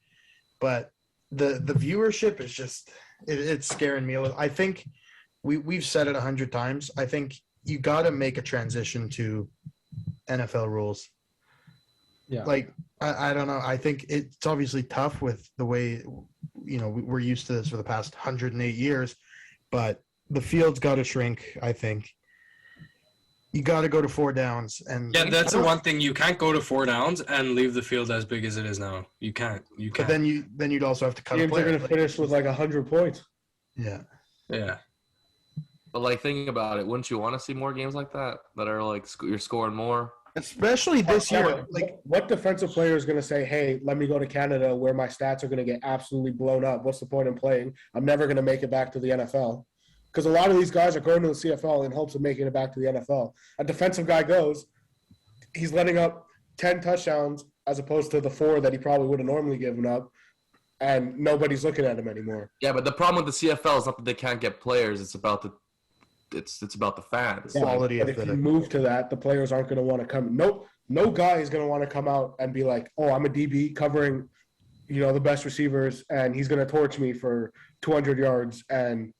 but the viewership is just It's scaring me a little. I think we've said it 100 times. I think you got to make a transition to NFL rules. Yeah. Like, I don't know. I think it's obviously tough with the way, we're used to this for the past 108 years, but the field's got to shrink, I think. You got to go to 4 downs. And Yeah, that's the one thing. You can't go to 4 downs and leave the field as big as it is now. You can't. But then you'd also have to cut a Teams are player. going to finish with like 100 points. Yeah. Yeah. But like, thinking about it, wouldn't you want to see more games like that are like you're scoring more? Especially this Yeah, year. but Like, what defensive player is going to say, hey, let me go to Canada where my stats are going to get absolutely blown up? What's the point in playing? I'm never going to make it back to the NFL. Because a lot of these guys are going to the CFL in hopes of making it back to the NFL. A defensive guy goes, he's letting up 10 touchdowns as opposed to the 4 that he probably would have normally given up, and nobody's looking at him anymore. Yeah, but the problem with the CFL is not that they can't get players. It's about the fans. Yeah, Quality but of if the- you move to that, the players aren't going to want to come. No guy is going to want to come out and be like, oh, I'm a DB covering, the best receivers, and he's going to torch me for 200 yards and,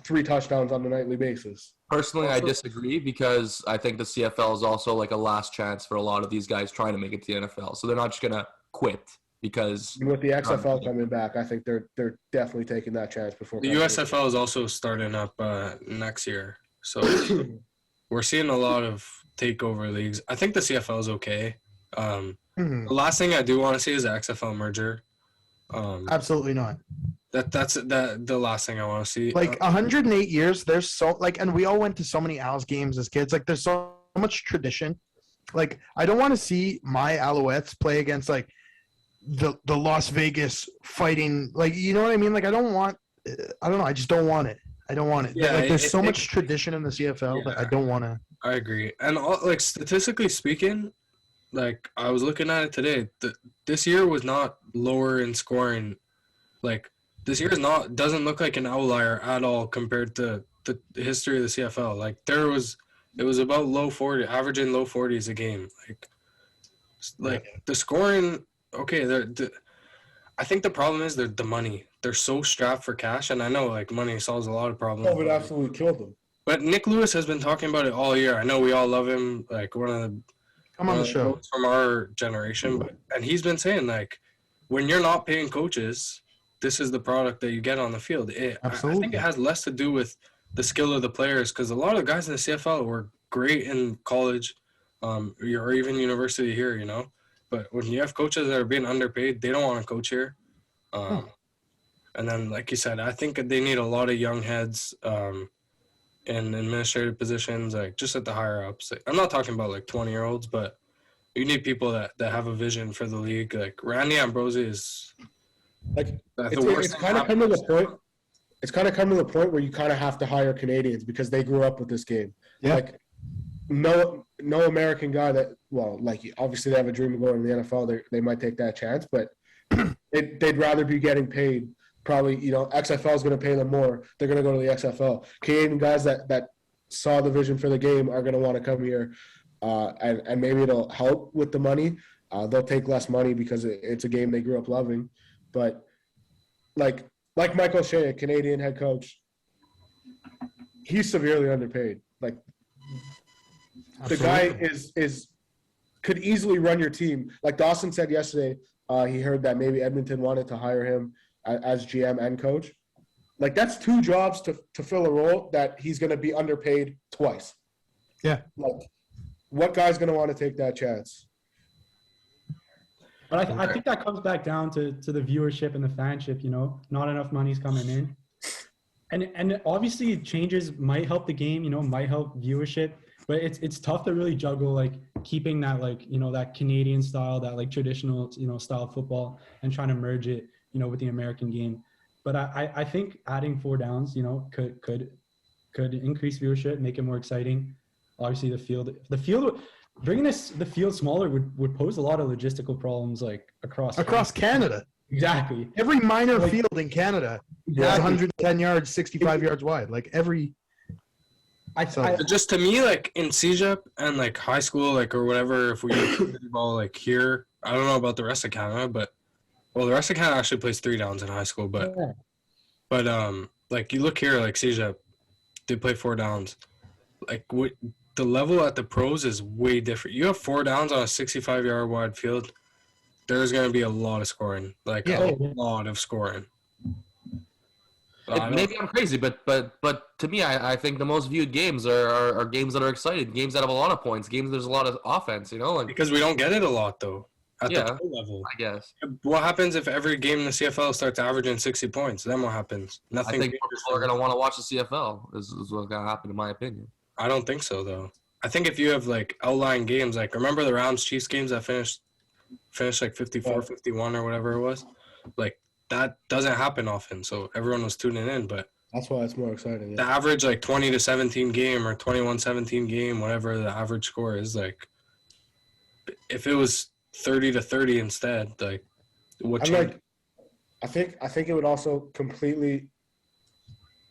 3 touchdowns on a nightly basis. Personally, I disagree because I think the CFL is also like a last chance for a lot of these guys trying to make it to the NFL. So they're not just gonna quit because And with the XFL coming back, I think they're definitely taking that chance before. The USFL is also starting up next year. So we're seeing a lot of takeover leagues. I think the CFL is okay. The last thing I do want to see is the XFL merger. absolutely not. That's the last thing I want to see. Like 108 years, there's and we all went to so many Owls games as kids. Like, there's so much tradition. Like, I don't want to see my Alouettes play against like the Las Vegas Fighting. Like, you know what I mean? Like, I don't know. I just don't want it. I don't want it. Yeah, like, there's so much tradition in the CFL that I don't want to. I agree. And like statistically speaking, like I was looking at it today, this year was not lower in scoring. Like this year doesn't look like an outlier at all compared to the history of the CFL. Like it was about low 40, averaging low 40s a game. Like the scoring. Okay, I think the problem is the money. They're so strapped for cash, and I know like money solves a lot of problems. COVID absolutely killed them. But Nick Lewis has been talking about it all year. I know we all love him, like one of the Come on the show. from our generation. And he's been saying like, when you're not paying coaches, this is the product that you get on the field. I think it has less to do with the skill of the players because a lot of the guys in the CFL were great in college, or even university here, But when you have coaches that are being underpaid, they don't want to coach here. And then, like you said, I think they need a lot of young heads in administrative positions, like just at the higher ups. I'm not talking about like 20-year-olds, but you need people that have a vision for the league. Like Randy Ambrosi is Like the worst. it's kind of come to the point. It's kind of come to the point where you kind of have to hire Canadians because they grew up with this game. Yeah. Like no American guy like obviously they have a dream of going to the NFL. They might take that chance, but they'd rather be getting paid. Probably, XFL is going to pay them more. They're going to go to the XFL. Canadian guys that saw the vision for the game are going to want to come here, and maybe it'll help with the money. They'll take less money because it's a game they grew up loving. But like Michael Shea, a Canadian head coach, he's severely underpaid. Like the guy could easily run your team. Like Dawson said yesterday, he heard that maybe Edmonton wanted to hire him as GM and coach. Like that's 2 jobs to fill a role that he's going to be underpaid twice. Yeah. Like what guy's going to want to take that chance? But I think that comes back down to the viewership and the fanship, not enough money's coming in. And obviously changes might help the game, might help viewership, but it's tough to really juggle like keeping that like, that Canadian style, that like traditional, style of football and trying to merge it, with the American game. But I think adding 4 downs, could increase viewership, make it more exciting. Obviously the field bringing the field smaller would pose a lot of logistical problems like across Canada. Exactly. Every minor field in Canada is 110 yards, 65 yards wide. Like every. Just to me, like in CEGEP and like high school, like or whatever, if we ball like here, I don't know about the rest of Canada, but the rest of Canada actually plays 3 downs in high school. But But like you look here, like CJ, they play 4 downs. Like what the level at the pros is way different. You have 4 downs on a 65-yard wide field. There's gonna be a lot of scoring, like a lot of scoring. Maybe I'm crazy, but to me, I think the most viewed games are games that are exciting, games that have a lot of points, games there's a lot of offense. You know, like because we don't get it a lot though at the pro level. I guess. What happens if every game in the CFL starts averaging 60 points? Then what happens? Nothing. I think people are gonna want to watch the CFL. Is what's gonna happen, in my opinion. I don't think so though. I think if you have like outlying games, like remember the Rams Chiefs games that finished like 54-51 or whatever it was, like that doesn't happen often. So everyone was tuning in, but That's why it's more exciting. the average like 20-17 game or 21-17 game, whatever the average score is, like if it was 30-30 instead, like what? I think it would also completely,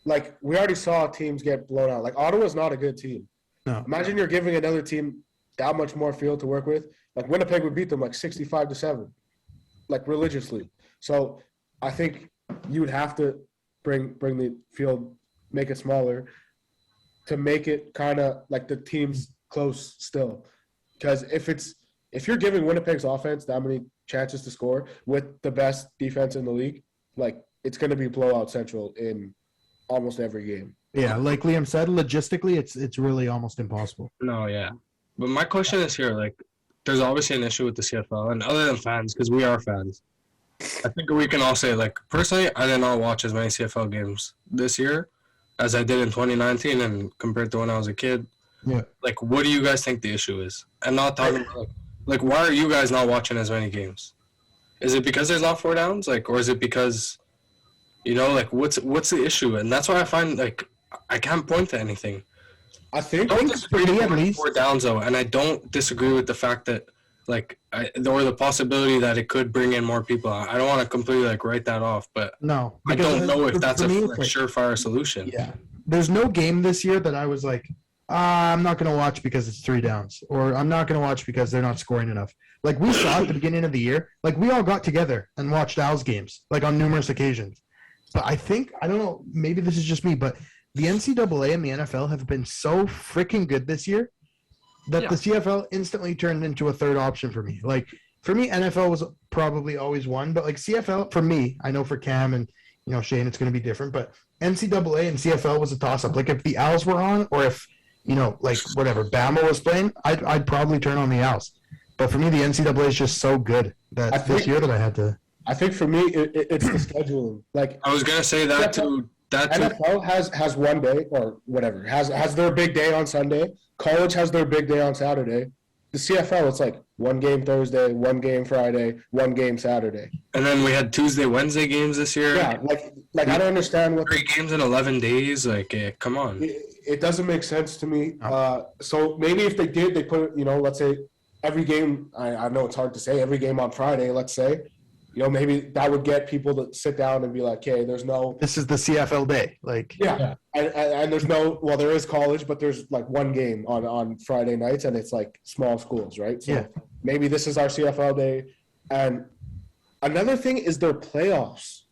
like, we already saw teams get blown out. Like Ottawa's not a good team. No. Imagine you're giving another team that much more field to work with. Like Winnipeg would beat them like 65-7, like religiously. So I think you would have to bring the field, make it smaller, to make it kind of like the team's close still. Because if you're giving Winnipeg's offense that many chances to score with the best defense in the league, like it's going to be blowout central in almost every game. Yeah, like Liam said, logistically, it's really almost impossible. No, yeah. But my question is here, like, there's obviously an issue with the CFL, and other than fans, because we are fans, I think we can all say, like, personally, I did not watch as many CFL games this year as I did in 2019 and compared to when I was a kid. Yeah. Like, what do you guys think the issue is? And not talking about, like, why are you guys not watching as many games? Is it because there's not 4 downs? Like, or is it because, you know, like, what's the issue? And that's why I find, like, I can't point to anything. I think I don't for me at least, 4 downs though, and I don't disagree with the fact that like or the possibility that it could bring in more people. I don't want to completely like write that off, but no. I don't know if that's a me, like, surefire solution. Yeah. There's no game this year that I was like, I'm not going to watch because it's 3 downs, or I'm not going to watch because they're not scoring enough. Like we saw at the beginning of the year, like we all got together and watched Al's games, like on numerous occasions. But I think, I don't know, maybe this is just me, but the NCAA and the NFL have been so freaking good this year that the CFL instantly turned into a third option for me. Like, for me, NFL was probably always one, but, like, CFL, for me, I know for Cam and, you know, Shane, it's going to be different, but NCAA and CFL was a toss-up. Like, if the Owls were on, or if, you know, like, whatever, Bama was playing, I'd probably turn on the Owls. But for me, the NCAA is just so good that this year that I had to. I think for me, it's the scheduling. Like, I was gonna say that too. NFL has one day or whatever, has their big day on Sunday. College has their big day on Saturday. The CFL, it's like 1 game Thursday, 1 game Friday, 1 game Saturday. And then we had Tuesday, Wednesday games this year. Yeah, like I don't understand what 3 games in 11 days. Like, come on. It doesn't make sense to me. So maybe if they did, they put, you know, let's say every game. I know it's hard to say every game on Friday. Let's say. You know, maybe that would get people to sit down and be like, "Okay, there's no." This is the CFL day, like. Yeah. And there's no. Well, there is college, but there's like 1 game on Friday nights, and it's like small schools, right? So maybe this is our CFL day. And another thing is their playoffs.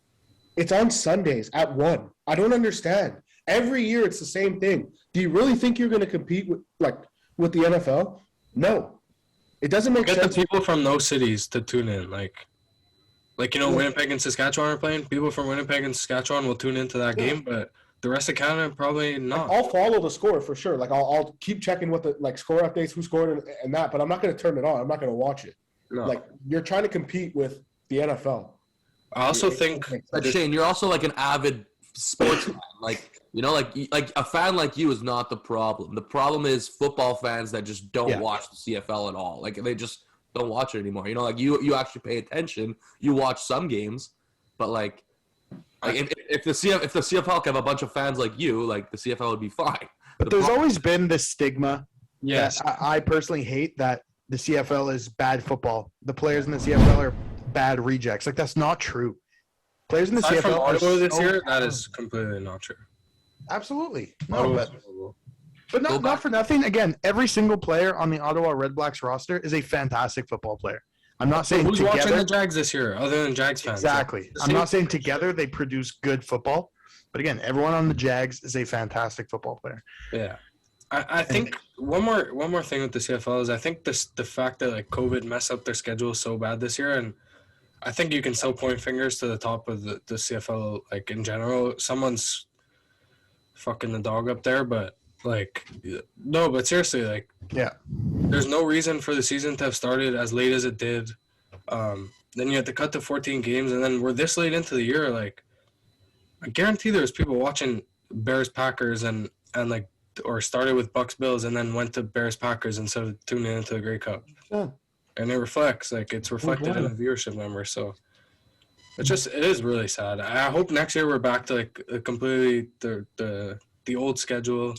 It's on Sundays at 1. I don't understand. Every year it's the same thing. Do you really think you're going to compete with the NFL? No, it doesn't make sense. Get the people from those cities to tune in, Like, you know, Winnipeg and Saskatchewan are playing. People from Winnipeg and Saskatchewan will tune into that game, but the rest of Canada probably not. I'll follow the score for sure. Like, I'll keep checking what the score updates, who scored, and that. But I'm not going to turn it on. I'm not going to watch it. No. Like, you're trying to compete with the NFL. I also think, But Shane, you're also like an avid sports fan. Like, you know, like a fan like you is not the problem. The problem is football fans that just don't watch the CFL at all. Like, they just don't watch it anymore. You know, like you actually pay attention. You watch some games, but like if the CFL could have a bunch of fans like you, like the CFL would be fine. But there's always been this stigma. yes, that I personally hate that the CFL is bad football. The players in the CFL are bad rejects. Like, that's not true. Players in the aside from CFL Ottawa are this so year, that talented. is completely not true. Absolutely. No, Ottawa's but not for nothing. Again, every single player on the Ottawa Red Blacks roster is a fantastic football player. I'm not saying who's watching together. the Jags this year, other than Jags fans? Exactly. I'm not saying together they produce good football, But again, everyone on the Jags is a fantastic football player. Yeah. I think one more thing with the CFL is I think the fact that like COVID messed up their schedule so bad this year, and I think you can still point fingers to the top of the CFL like in general. Someone's fucking the dog up there, but like no, but seriously, like Yeah. there's no reason for the season to have started as late as it did. Then you have to cut to 14 games, and then we're this late into the year. Like I guarantee there's people watching Bears Packers and like. Or started with Bucks Bills and then went to Bears Packers instead of tuning into the Grey Cup. Yeah. And it reflects, like it's reflected in the viewership numbers. So it is really sad. I hope next year we're back to like completely the old schedule.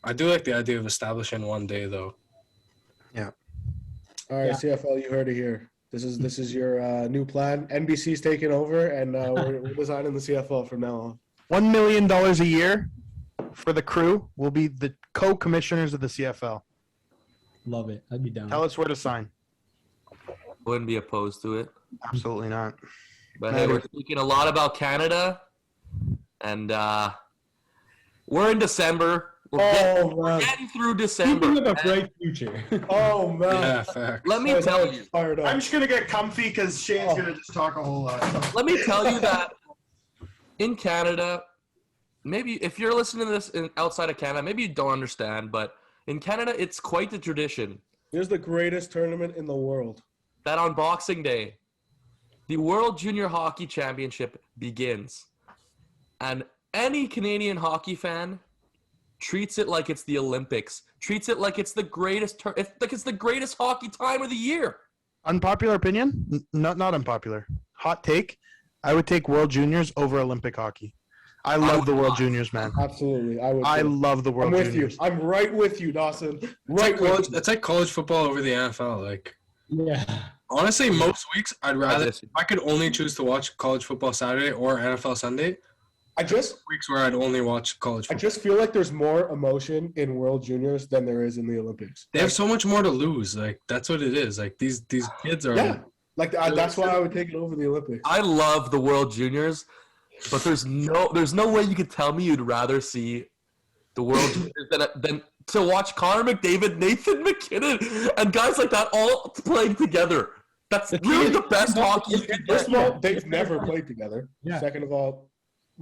I do like the idea of establishing one day though. Yeah. All right, CFL, you heard it here. This is your new plan. NBC's taking over, and we're designing the CFL from now on. $1 million a year for the crew will be the co-commissioners of the CFL. Love it. I'd be down. Tell us where to sign. Wouldn't be opposed to it. Absolutely not. But hey, we're speaking a lot about Canada, and we're in December. We're getting through December. Speaking of a bright future. Oh man! Yeah, fact. Let me tell you. Fired up. I'm just gonna get comfy because Shane's gonna just talk a whole lot. Let me tell you that in Canada, maybe if you're listening to this outside of Canada, maybe you don't understand, but in Canada, it's quite the tradition Here's the greatest tournament in the world. that on Boxing Day, the World Junior Hockey Championship begins. And any Canadian hockey fan treats it like it's the Olympics, treats it like it's the greatest it's the greatest hockey time of the year. Unpopular opinion? Not unpopular. Hot take. I would take World Juniors over Olympic hockey. I love the World Juniors, man. Absolutely, I would. I love the World I'm with Juniors. you. I'm right with you, Dawson. It's like college football over the NFL. Like Yeah. honestly, most weeks I'd rather if I could only choose to watch college football Saturday or NFL Sunday. Weeks where I'd only watch college I football. just feel like there's more emotion in World Juniors than there is in the Olympics. They have so much more to lose. Like that's what it is. Like these kids are. Yeah, like that's why I would take it over the Olympics. I love the World Juniors, but there's no way you could tell me you'd rather see the World Juniors than to watch Connor McDavid, Nathan McKinnon, and guys like that all playing together. That's really the best hockey you can First get. of all, they've never played together. Yeah. Second of all,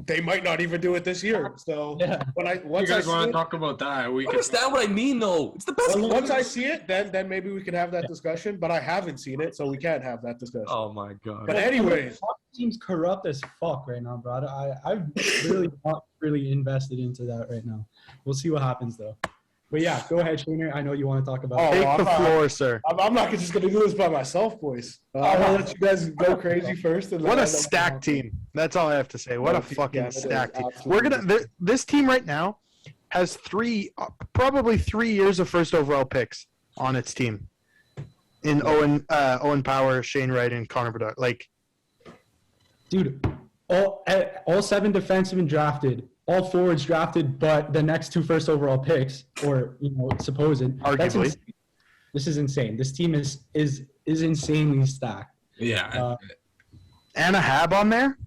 they might not even do it this year. So Yeah. once You I guys see want to it, talk about that? We You can. understand what I mean, though? It's the best. once I see it, then maybe we can have that discussion. But I haven't seen it, so we can't have that discussion. Oh my god. But anyways, Hockey team's corrupt as fuck right now, bro. I'm really not really invested into that right now. We'll see what happens though. But yeah, go ahead, Shaner. I know you want to talk about. Oh, it. Take the floor, sir. I'm not just going to do this by myself, boys. I'm going to let you guys go crazy first. And What then a stacked team. That's all I have to say. What a Yeah, fucking it is. stacked team. Absolutely. This team right now has probably 3 years of first overall picks on its team. In Owen Power, Shane Wright, and Connor Bedard. Like, Dude, all 7 defensemen drafted, all forwards drafted, but the next 2 first overall picks, or supposed. That's Arguably. insane. This is insane. This team is insanely stacked. Yeah. Anna Hab on there?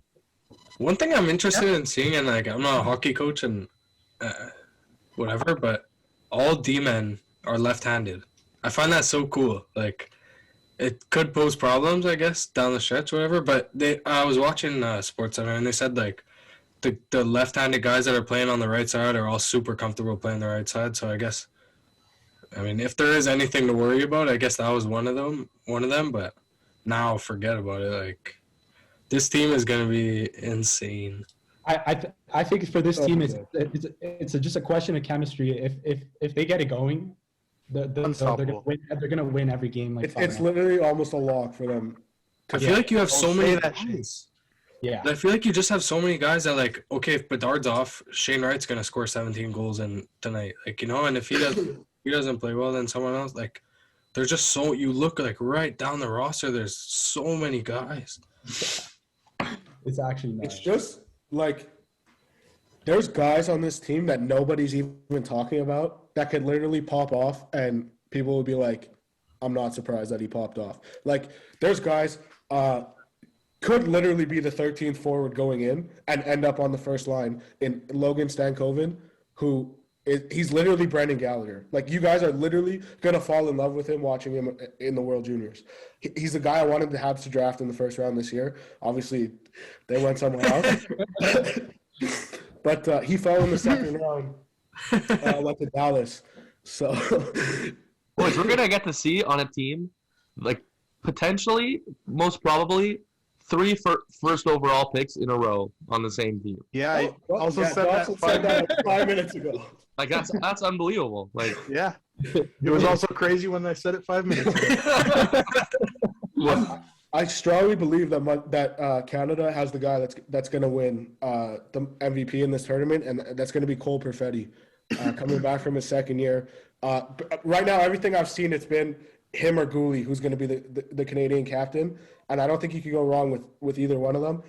One thing I'm interested in seeing, and like I'm not a hockey coach and whatever, but all D-men are left-handed. I find that so cool. Like, it could pose problems, I guess, down the stretch, whatever. But I was watching SportsCenter, and they said like the left-handed guys that are playing on the right side are all super comfortable playing the right side. So I guess, I mean, if there is anything to worry about, I guess that was one of them. But now forget about it. Like, this team is gonna be insane. I think for this team, it's just a question of chemistry. If they get it going, they're gonna win every game. Like It's literally almost a lock for them. I feel like you have so many that guys. yeah. I feel like you just have so many guys that like, okay, if Bedard's off, Shane Wright's gonna score 17 goals in tonight. Like, and if he doesn't play well, then someone else. Like, there's just so you look like right down the roster. There's so many guys. It's actually nice. It's just like there's guys on this team that nobody's even talking about that could literally pop off, and people would be like, "I'm not surprised that he popped off." Like, there's guys. could literally be the 13th forward going in and end up on the first line in Logan Stankoven, he's literally Brendan Gallagher. Like, you guys are literally going to fall in love with him watching him in the World Juniors. He's the guy I wanted the Habs to draft in the first round this year. Obviously, they went somewhere else. But he fell in the second round, went to Dallas. So, Boys, we're gonna get to see on a team, like, potentially, most probably, 3 first overall picks in a row on the same team. Yeah, I also said Dawson that. said that 5 minutes ago. Like, that's unbelievable. Like, Yeah. It was also crazy when I said it 5 minutes ago. I strongly believe that Canada has the guy that's going to win the MVP in this tournament, and that's going to be Cole Perfetti, coming back from his second year. Right now, everything I've seen, it's been him or Gooley who's going to be the Canadian captain, and I don't think you could go wrong with either one of them.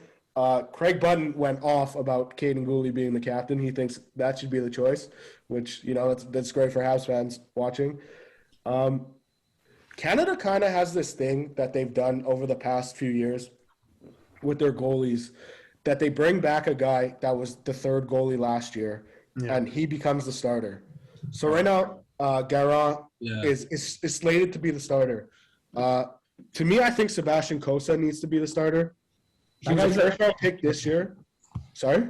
Craig Button went off about Caden Gooley being the captain. He thinks that should be the choice, which, that's great for Habs fans watching. Canada kind of has this thing that they've done over the past few years with their goalies, that they bring back a guy that was the third goalie last year, and he becomes the starter. So right now, Garant is slated to be the starter. To me, I think Sebastian Cossa needs to be the starter. He was a first-round pick this year. Sorry?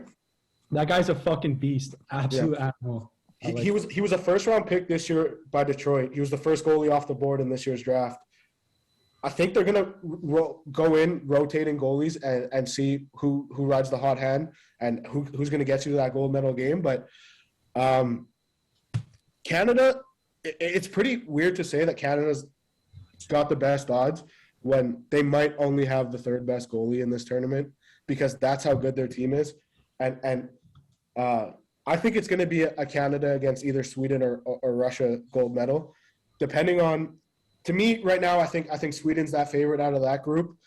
That guy's a fucking beast. Absolute animal. He was a first-round pick this year by Detroit. He was the first goalie off the board in this year's draft. I think they're going to go in rotating goalies and see who rides the hot hand and who's going to get you to that gold medal game. But Canada, it's pretty weird to say that Canada's got the best odds when they might only have the third best goalie in this tournament, because that's how good their team is. And I think it's going to be a Canada against either Sweden or Russia gold medal, depending on. To me, right now, I think Sweden's that favorite out of that group,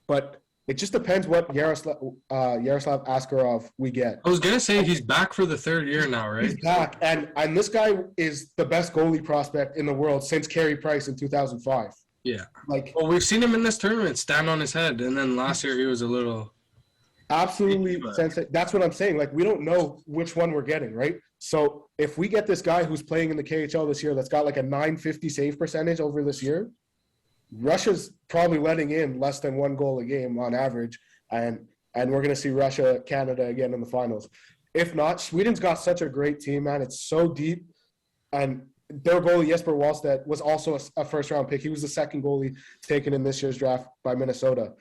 but it just depends what Yaroslav Askarov we get. I was gonna say he's back for the third year now, right? He's back, and this guy is the best goalie prospect in the world since Carey Price in 2005. Yeah. Well, we've seen him in this tournament stand on his head, and then last year he was a little. Absolutely. That's what I'm saying. Like, we don't know which one we're getting, right? So if we get this guy who's playing in the KHL this year that's got like a 950 save percentage over this year, Russia's probably letting in less than 1 goal a game on average, and we're going to see Russia-Canada again in the finals. If not, Sweden's got such a great team, man. It's so deep, and their goalie, Jesper Wallstedt, was also a first-round pick. He was the second goalie taken in this year's draft by Minnesota.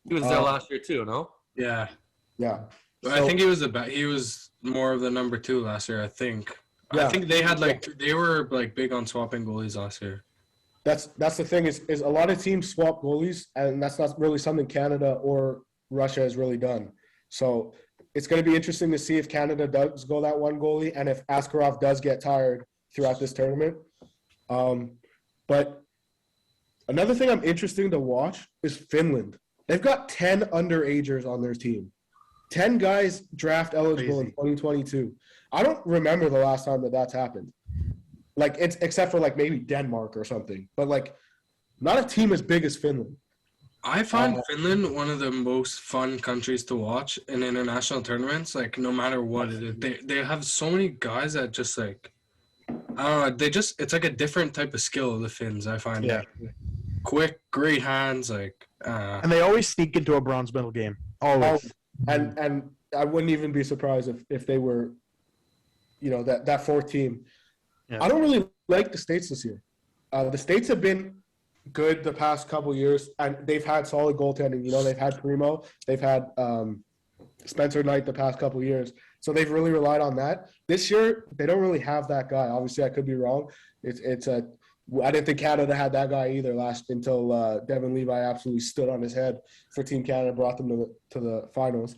he was there last year too, no? Yeah. Yeah. I think he was more of the number 2 last year, I think. Yeah. I think they were big on swapping goalies last year. That's the thing is a lot of teams swap goalies, and that's not really something Canada or Russia has really done. So it's going to be interesting to see if Canada does go that one goalie and if Askarov does get tired throughout this tournament. But another thing I'm interested to watch is Finland. They've got 10 underagers on their team. 10 guys draft eligible in 2022. I don't remember the last time that's happened. Except for maybe Denmark or something. But not a team as big as Finland. I find Finland one of the most fun countries to watch in international tournaments. No matter what it is, they have so many guys that just I don't know. It's a different type of skill. The Finns, I find. Yeah. Quick, great hands. And they always sneak into a bronze medal game. Always. And I wouldn't even be surprised if they were, that fourth team. Yeah. I don't really like the States this year. The States have been good the past couple years, and they've had solid goaltending. They've had Primo, they've had Spencer Knight the past couple years, so they've really relied on that. This year, they don't really have that guy. Obviously, I could be wrong. I didn't think Canada had that guy either until Devin Levi absolutely stood on his head for Team Canada, brought them to the finals.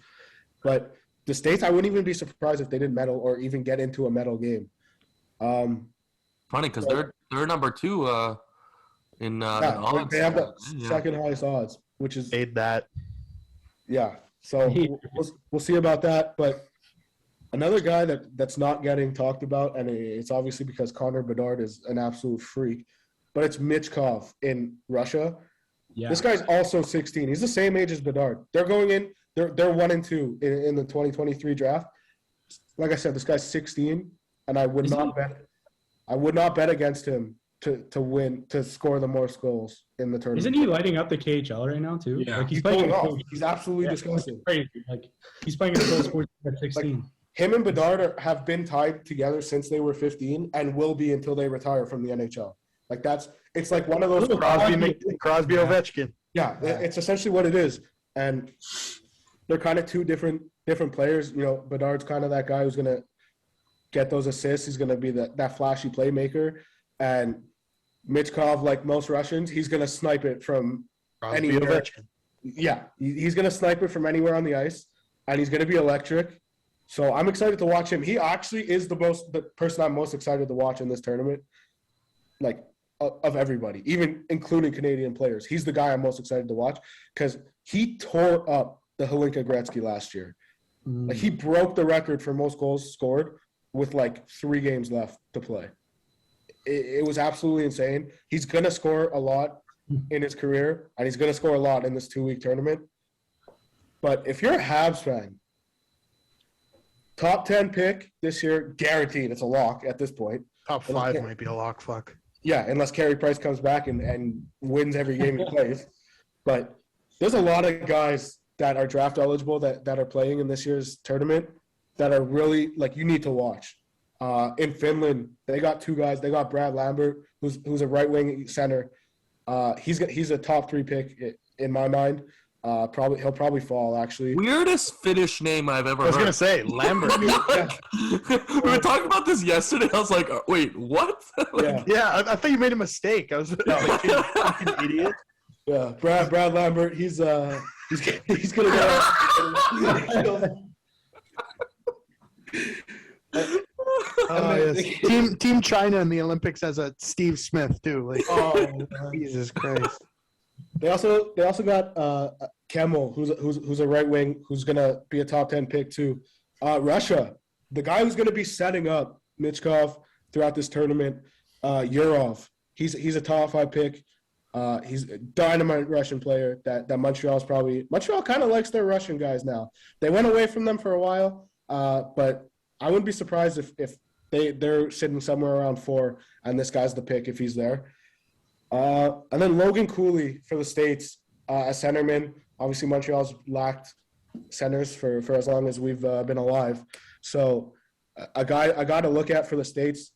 But the States, I wouldn't even be surprised if they didn't medal or even get into a medal game. Funny because they're number 2 in odds. They have the second highest odds, which is made that. Yeah, so we'll see about that. But another guy that's not getting talked about, and it's obviously because Connor Bedard is an absolute freak, but it's Michkov in Russia. Yeah. This guy's also 16. He's the same age as Bedard. They're going in. They're 1 and 2 in the 2023 draft. Like I said, this guy's 16, and I would not bet against him to score the most goals in the tournament. Isn't he lighting up the KHL right now too? Yeah. Like He's playing pulling off. in He's absolutely disgusting. crazy. Like he's playing in pro sports at 16. Him and Bedard have been tied together since they were 15 and will be until they retire from the NHL. Like it's like one of those Crosby Ovechkin. Yeah, it's essentially what it is. And they're kind of two different players. You know, Bedard's kind of that guy who's gonna get those assists. He's gonna be that flashy playmaker. And Michkov, like most Russians, he's gonna snipe it from Crosby anywhere. Ovechkin. Yeah, he's gonna snipe it from anywhere on the ice, and he's gonna be electric. So I'm excited to watch him. He actually is the person I'm most excited to watch in this tournament, like of everybody, even including Canadian players. He's the guy I'm most excited to watch because he tore up the Hlinka Gretzky last year. Like he broke the record for most goals scored with like 3 games left to play. It was absolutely insane. He's gonna score a lot in his career, and he's gonna score a lot in this 2-week tournament. But if you're a Habs fan, top 10 pick this year, guaranteed. It's a lock at this point. Top 5 might be a lock. Fuck. Yeah, unless Carey Price comes back and wins every game he plays. But there's a lot of guys that are draft eligible that are playing in this year's tournament that are really, like, you need to watch. In Finland, they got 2 guys. They got Brad Lambert, who's a right-wing center. He's a top 3 pick in my mind. He'll probably fall, actually. Weirdest Finnish name I've ever heard. I was gonna say Lambert. We were talking about this yesterday. I was like, wait, what? Yeah. Yeah, I thought you made a mistake. I was like, you fucking idiot. Yeah, Brad Lambert. He's gonna go. Oh, yes. Team China in the Olympics has a Steve Smith too. Like, Jesus Christ. They also got Kemmel, who's a right wing, who's gonna be a top 10 pick too. Russia, the guy who's gonna be setting up Michkov throughout this tournament, Yurov. He's a top 5 pick. He's a dynamite Russian player that Montreal kind of likes their Russian guys now. They went away from them for a while, but I wouldn't be surprised if they're sitting somewhere around 4 and this guy's the pick if he's there. And then Logan Cooley for the States as centerman. Obviously, Montreal's lacked centers for as long as we've been alive. So a guy to look at for the States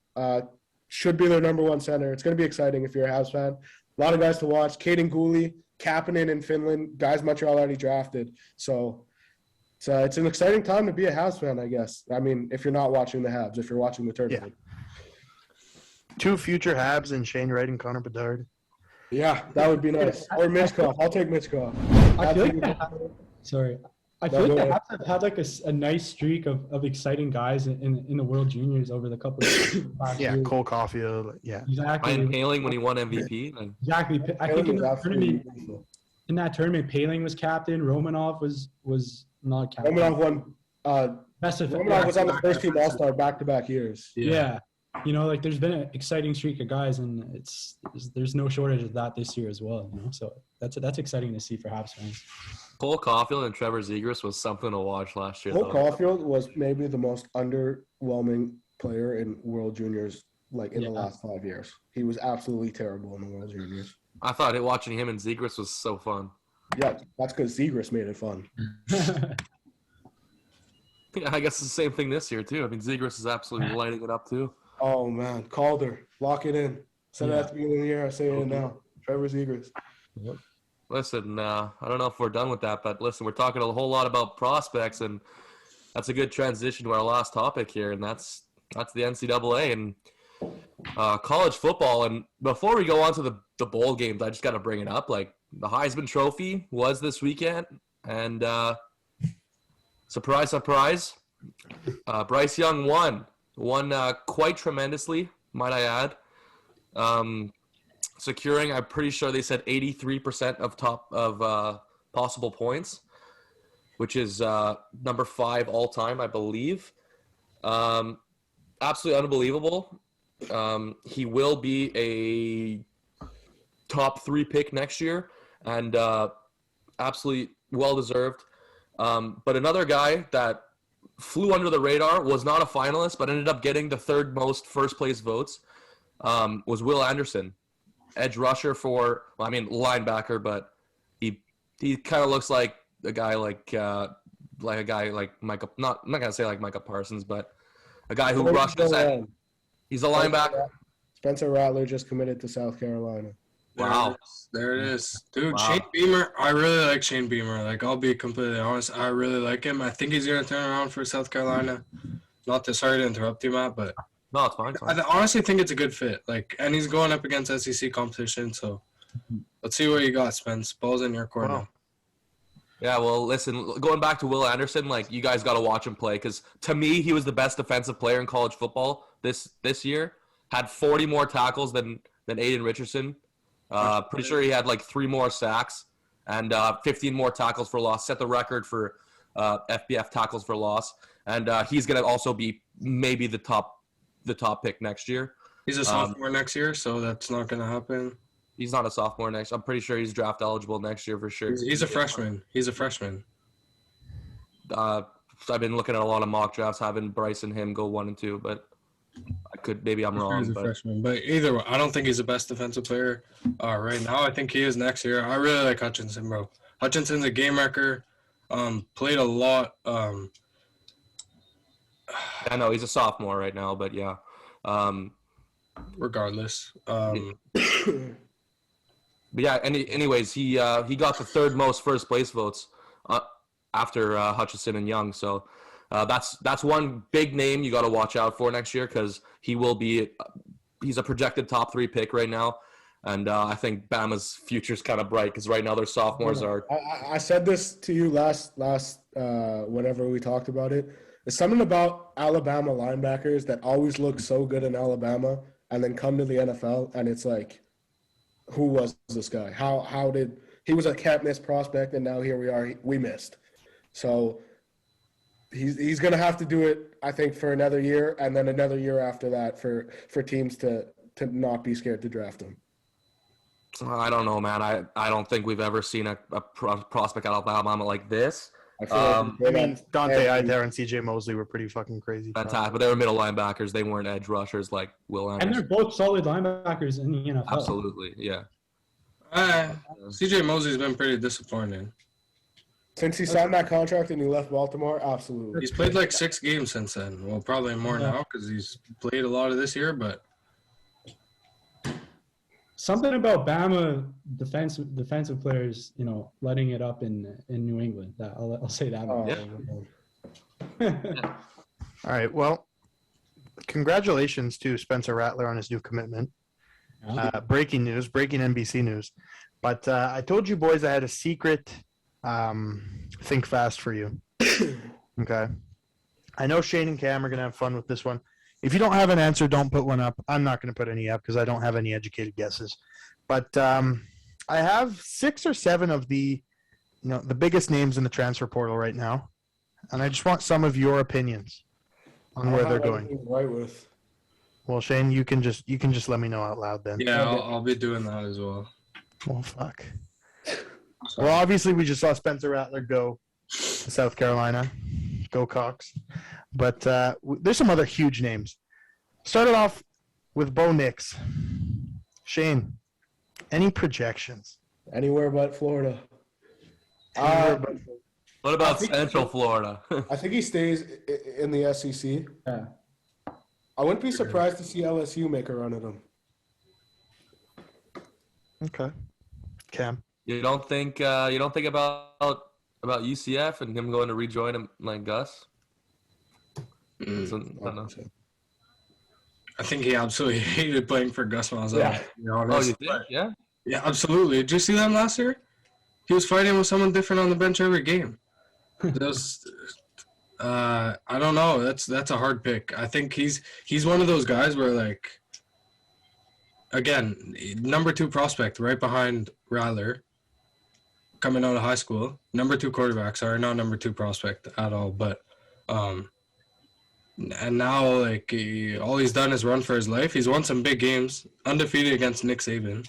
should be their number 1 center. It's going to be exciting if you're a Habs fan. A lot of guys to watch. Caden Gooley, Kapanen in Finland, guys Montreal already drafted. So it's an exciting time to be a Habs fan, I guess. I mean, if you're not watching the Habs, if you're watching the tournament. Yeah. 2 future Habs and Shane Wright and Connor Bedard. Yeah, that would be nice. Or Michkov. I'll take Michkov. I feel like the Habs have had like a nice streak of exciting guys in the World Juniors over the couple of last Yeah, years. Cole Caulfield. Yeah. Exactly. Ryan Paling when he won MVP. And Exactly. I think in that tournament, Paling was captain. Romanov was not captain. Romanov won. Best of Romanov was on the first team All-Star back-to-back years. Yeah. You know, like there's been an exciting streak of guys, and there's no shortage of that this year as well. You know, so that's exciting to see for Habs fans. Cole Caulfield and Trevor Zegras was something to watch last year. Cole Caulfield was maybe the most underwhelming player in World Juniors, like in the last 5 years. He was absolutely terrible in the World Juniors. I thought watching him and Zegras was so fun. Yeah, that's because Zegras made it fun. Yeah, I guess it's the same thing this year too. I mean, Zegras is absolutely lighting it up too. Oh man, Calder, lock it in. Said it at the beginning of the year. I say it now. Trevor Zegras. Listen, I don't know if we're done with that, but listen, we're talking a whole lot about prospects, and that's a good transition to our last topic here, and that's the NCAA and college football. And before we go on to the bowl games, I just got to bring it up. Like, the Heisman Trophy was this weekend, and surprise, surprise, Bryce Young won quite tremendously, might I add. Securing, I'm pretty sure they said 83% of possible points, which is number 5 all time, I believe. Absolutely unbelievable. He will be a top 3 pick next year, and absolutely well deserved. But another guy that flew under the radar, was not a finalist, but ended up getting the third most first place votes, was Will Anderson, edge rusher linebacker, but he kind of looks like a guy like Micah. I'm not gonna say like Micah Parsons, but a guy who rushes. He's a linebacker. Spencer Rattler just committed to South Carolina. Wow. There it is. Dude, Wow. Shane Beamer, I really like Shane Beamer. Like, I'll be completely honest. I really like him. I think he's going to turn around for South Carolina. Sorry to interrupt you, Matt, but No, it's fine. It's fine. I honestly think it's a good fit. Like, and he's going up against SEC competition, so let's see what you got, Spence. Ball's in your court now. Yeah, well, listen, going back to Will Anderson, like, you guys got to watch him play because, to me, he was the best defensive player in college football this year. Had 40 more tackles than Aiden Richardson. Pretty sure he had, like, 3 more sacks and 15 more tackles for loss. Set the record for FBF tackles for loss. And he's going to also be maybe the top pick next year. He's a sophomore next year, so that's not going to happen. He's not a sophomore next. I'm pretty sure he's draft eligible next year for sure. He's a freshman. He's a freshman. I've been looking at a lot of mock drafts, having Bryce and him go 1 and 2, but maybe I'm wrong. He's a freshman, but either way, I don't think he's the best defensive player right now. I think he is next year. I really like Hutchinson, bro. Hutchinson's a game wrecker. Played a lot. I know he's a sophomore right now, but yeah. Regardless. But yeah. Anyways, he got the third most first place votes after Hutchinson and Young. So that's one big name you got to watch out for next year because he's a projected top 3 pick right now. And I think Bama's future's kind of bright because right now their sophomores are. I said this to you last whenever we talked about it. There's something about Alabama linebackers that always look so good in Alabama and then come to the NFL and it's like, who was this guy? How did he was a can't miss prospect and now here we are, we missed. So he's gonna have to do it, I think, for another year and then another year after that for teams to not be scared to draft him. I don't know, man. I don't think we've ever seen a prospect out of Alabama like this. I feel Dante Idaho and CJ Mosley were pretty fucking crazy. Fantastic, but they were middle linebackers. They weren't edge rushers like Will Anderson. And they're both solid linebackers in the NFL. Absolutely, yeah. CJ Mosley's been pretty disappointing. Since he signed that contract and he left Baltimore, absolutely. He's played like 6 games since then. Well, probably more now because he's played a lot of this year, but Something about Bama defensive players, letting it up in New England. I'll say that. All right. Well, congratulations to Spencer Rattler on his new commitment. Breaking news, breaking NBC news. But I told you boys I had a secret think fast for you. Okay. I know Shane and Cam are going to have fun with this one. If you don't have an answer, don't put one up. I'm not going to put any up because I don't have any educated guesses. But I have 6 or 7 of the biggest names in the transfer portal right now, and I just want some of your opinions on where they're going. Right with. Well, Shane, you can just let me know out loud then. yeah, I'll be doing that as well. Well, fuck. Well, obviously we just saw Spencer Rattler go to South Carolina. Go Cox. But there's some other huge names. Started off with Bo Nix. Shane, any projections? Anywhere but Florida. What about Central Florida? I think he stays in the SEC. Yeah. I wouldn't be surprised to see LSU make a run at him. Okay. Cam. You don't think about UCF and him going to rejoin him like Gus? I don't know. I think he absolutely hated playing for Gus Malzahn. Yeah. To be honest. Oh, you think? Yeah. Yeah, absolutely. Did you see them last year? He was fighting with someone different on the bench every game. I don't know. That's a hard pick. I think he's one of those guys where, like, again, number 2 prospect right behind Rattler coming out of high school. Number 2 quarterback. Sorry, not number 2 prospect at all. But and now, like, all he's done is run for his life. He's won some big games, undefeated against Nick Saban.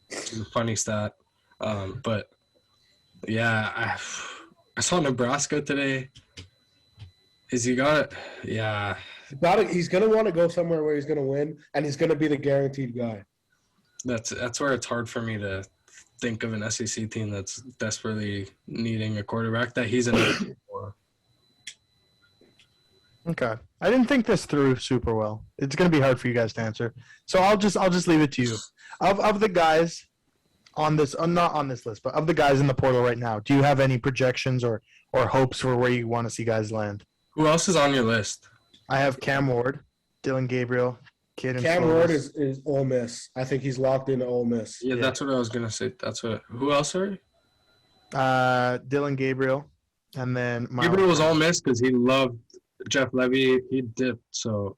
Which is a funny stat. But yeah, I saw Nebraska today. Is he got it? Yeah. He's going to want to go somewhere where he's going to win, and he's going to be the guaranteed guy. That's where it's hard for me to think of an SEC team that's desperately needing a quarterback that he's in for. Okay. I didn't think this through super well. It's going to be hard for you guys to answer. So I'll just leave it to you. Of the guys on this, not on this list, but of the guys in the portal right now, do you have any projections or hopes for where you want to see guys land? Who else is on your list? I have Cam Ward, Dylan Gabriel, Kid and Cam Slovis. Ward is Ole Miss. I think he's locked into Ole Miss. Yeah, that's what I was gonna say. Who else are? Dylan Gabriel, and then Gabriel was all missed because he loved Jeff Levy. He dipped, so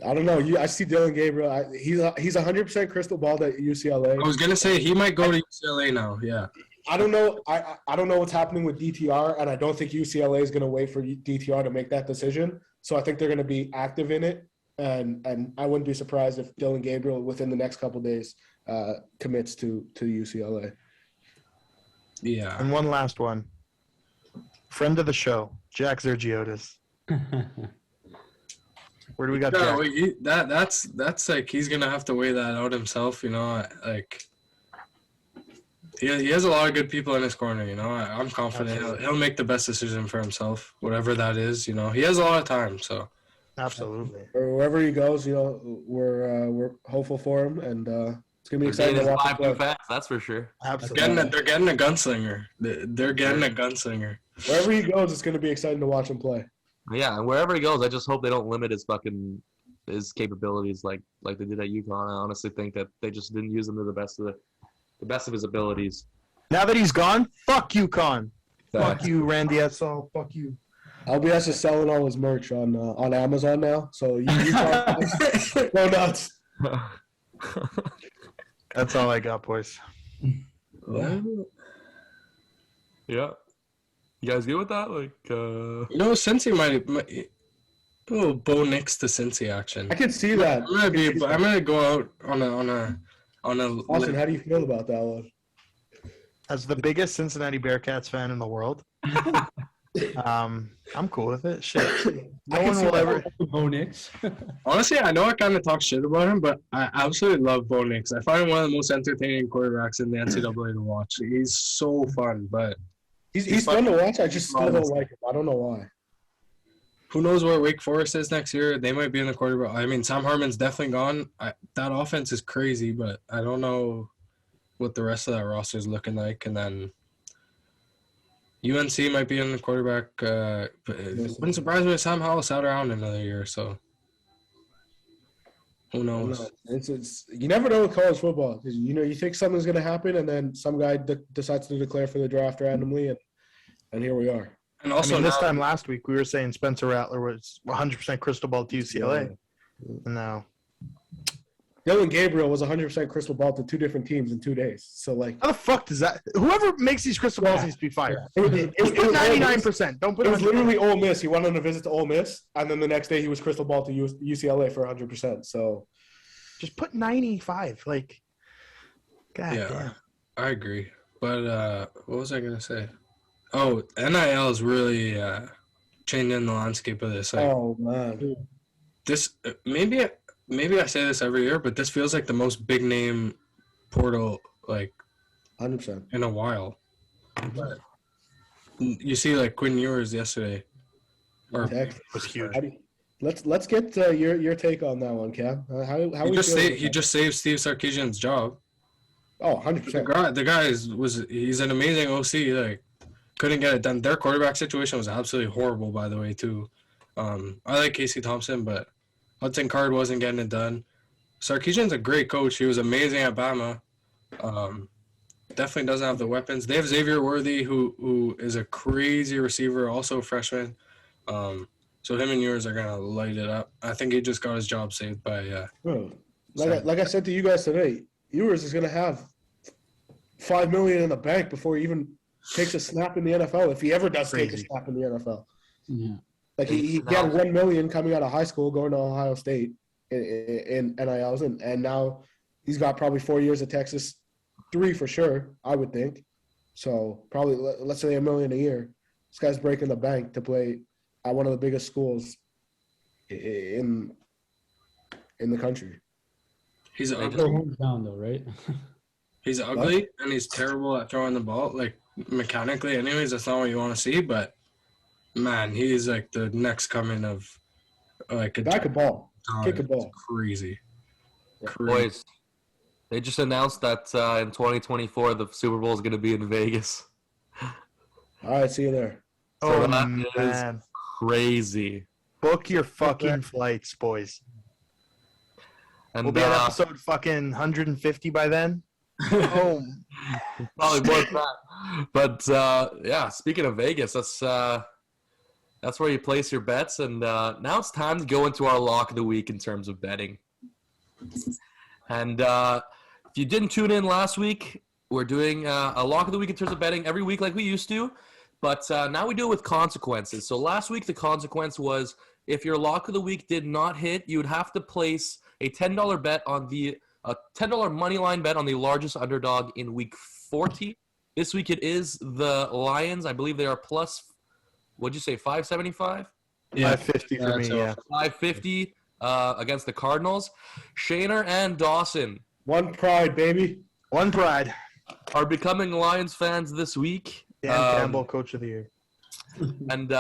I don't know. I see Dylan Gabriel. He's 100% crystal balled at UCLA. I was gonna say he might go to UCLA now. Yeah. I don't know. I don't know what's happening with DTR, and I don't think UCLA is going to wait for DTR to make that decision. So I think they're going to be active in it, and I wouldn't be surprised if Dylan Gabriel within the next couple of days commits to UCLA. Yeah. And one last one. Friend of the show, Jack Zergiotis. Where do we got Jack? That's like he's gonna have to weigh that out himself. You know, like. He has a lot of good people in his corner, you know. I'm confident he'll make the best decision for himself, whatever that is. You know, he has a lot of time, so. Absolutely. Or wherever he goes, you know, we're hopeful for him, and it's gonna be exciting to watch him play. That's for sure. Absolutely. They're getting a gunslinger. They're getting a gunslinger. Wherever he goes, it's gonna be exciting to watch him play. Yeah, and wherever he goes, I just hope they don't limit his capabilities like they did at UConn. I honestly think that they just didn't use him to the best of his abilities. Now that he's gone, fuck UConn. Fuck you, Randy Edsall. Fuck you. LBS is selling all his merch on Amazon now, so you go nuts. That's all I got, boys. Yeah. You guys good with that? Like, You know, Cincy might a little Bo Nix to Cincy action. I can see that. I'm gonna go out on a. Austin, how do you feel about that one? As the biggest Cincinnati Bearcats fan in the world, I'm cool with it. Shit. No one will ever. Bo Nix. Honestly, I know I kind of talk shit about him, but I absolutely love Bo Nix. I find him one of the most entertaining quarterbacks in the NCAA to watch. He's so fun, but he's fun to watch. I just still don't like him. I don't know why. Who knows where Wake Forest is next year? They might be in the quarterback. I mean, Sam Hartman's definitely gone. That offense is crazy, but I don't know what the rest of that roster is looking like. And then UNC might be in the quarterback. But it wouldn't surprise me if Sam Howell sat around another year. So who knows? It's you never know with college football. You know, you think something's going to happen, and then some guy decides to declare for the draft randomly, and here we are. And also, this time last week, we were saying Spencer Rattler was 100% crystal ball to UCLA. And now Dylan Gabriel was 100% crystal ball to two different teams in 2 days. So, like, how the fuck does that? Whoever makes these crystal balls needs to be fired. It was 99%. Don't put it was literally Ole Miss. He went on a visit to Ole Miss, and then the next day he was crystal ball to UCLA for 100%. So, just put 95. Like, God damn. I agree. But what was I gonna say? Oh, NIL is really changing the landscape of this. Like, oh man, this maybe I say this every year, but this feels like the most big name portal like 100% in a while. But you see, like Quinn Ewers yesterday, or was huge. Let's get your take on that one, Cam. He just saved Steve Sarkisian's job. Oh, 100%. The guy he's an amazing OC. Like, couldn't get it done. Their quarterback situation was absolutely horrible, by the way, too. I like Casey Thompson, but Hudson Card wasn't getting it done. Sarkisian's a great coach. He was amazing at Bama. Definitely doesn't have the weapons. They have Xavier Worthy, who is a crazy receiver, also a freshman. So him and yours are gonna light it up. I think he just got his job saved by. Like I said to you guys today, Ewers is gonna have $5 million in the bank before he even takes a snap in the NFL, if he ever does take a snap in the NFL. Yeah. Like he had $1 million coming out of high school, going to Ohio State in NILs, and now he's got probably 4 years at Texas, 3 for sure, I would think. So probably let's say $1 million a year. This guy's breaking the bank to play at one of the biggest schools in the country. He's Go ugly. hands down though, right? He's ugly and he's terrible at throwing the ball. Like mechanically, anyways, that's not what you want to see. But man, he's like the next coming of like a Guy could ball, kick a It's ball. crazy. Boys, they just announced that in 2024 the Super Bowl is going to be in Vegas. All right, see you there. So Oh, that is man. crazy. Book your fucking flights, boys. And We'll be at episode fucking 150 by then. Oh, probably more than that. But yeah, speaking of Vegas, that's where you place your bets. And now it's time to go into our lock of the week in terms of betting. And if you didn't tune in last week, we're doing a lock of the week in terms of betting every week like we used to. But now we do it with consequences. So last week the consequence was if your lock of the week did not hit, you would have to place a $10 bet on the $10 money line bet on the largest underdog in week 40. This week it is the Lions. I believe they are plus, what'd you say, 575? Yeah, 550 for me, so- yeah. 550 against the Cardinals. Shaner and Dawson One pride, baby. One pride. are becoming Lions fans this week. Dan Campbell, Coach of the Year. And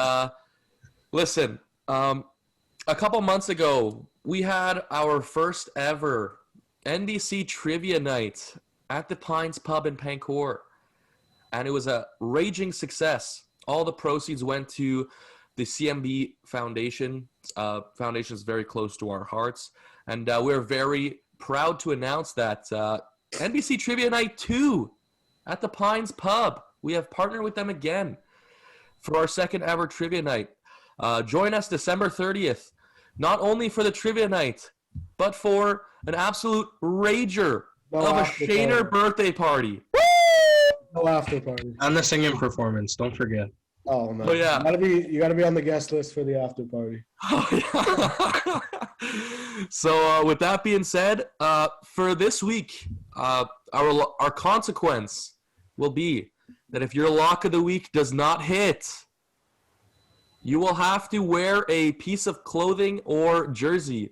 listen, a couple months ago, we had our first ever NBC trivia night at the Pines Pub in Pancor. And it was a raging success. All the proceeds went to the CMB Foundation. Foundation is very close to our hearts. And we're very proud to announce that NBC Trivia Night 2 at the Pines Pub. We have partnered with them again for our second ever trivia night. Join us December 30th, not only for the trivia night, but for an absolute rager No of a after Shaner party. birthday party. No after party. And the singing performance. Don't forget. Oh no. Oh, yeah. You gotta be on the guest list for the after party. Oh, yeah. So with that being said, for this week, our consequence will be that if your lock of the week does not hit, you will have to wear a piece of clothing or jersey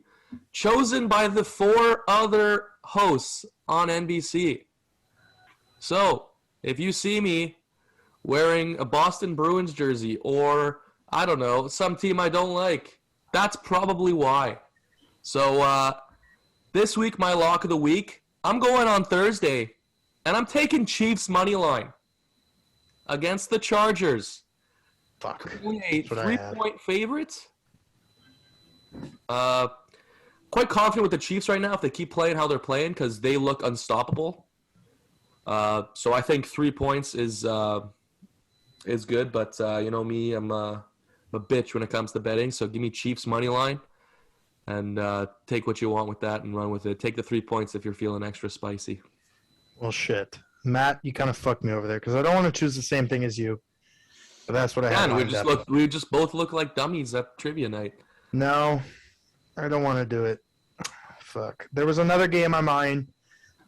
chosen by the 4 other hosts on NBC. So if you see me wearing a Boston Bruins jersey or, I don't know, some team I don't like, that's probably why. So this week, my lock of the week, I'm going on Thursday, and I'm taking Chiefs money line against the Chargers. Fuck. Only a That's what I had. 3-point favorite. Quite confident with the Chiefs right now if they keep playing how they're playing because they look unstoppable. So I think 3 points is good, but you know me, I'm a bitch when it comes to betting. So give me Chiefs money line, and take what you want with that and run with it. Take the 3 points if you're feeling extra spicy. Well, shit. Matt, you kind of fucked me over there because I don't want to choose the same thing as you. But that's what I had. Man, lined up. we just both look like dummies at trivia night. No, I don't want to do it. Fuck. There was another game on mine,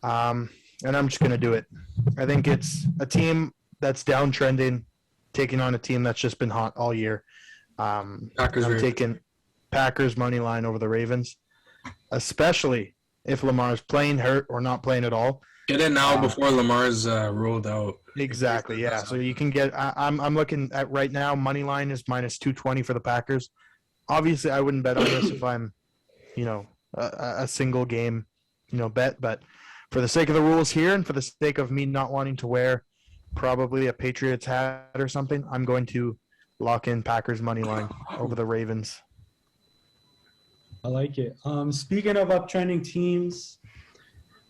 and I'm just going to do it. I think it's a team that's downtrending, taking on a team that's just been hot all year. Packers. I'm Ravens. taking Packers money line over the Ravens, especially if Lamar's playing hurt or not playing at all. Get it now before Lamar's ruled out. Exactly, yeah. So you can get. I'm looking at right now. Money line is minus 220 for the Packers. Obviously, I wouldn't bet on this if I'm, a single game, bet. But for the sake of the rules here, and for the sake of me not wanting to wear probably a Patriots hat or something, I'm going to lock in Packers money line over the Ravens. I like it. Speaking of uptrending teams,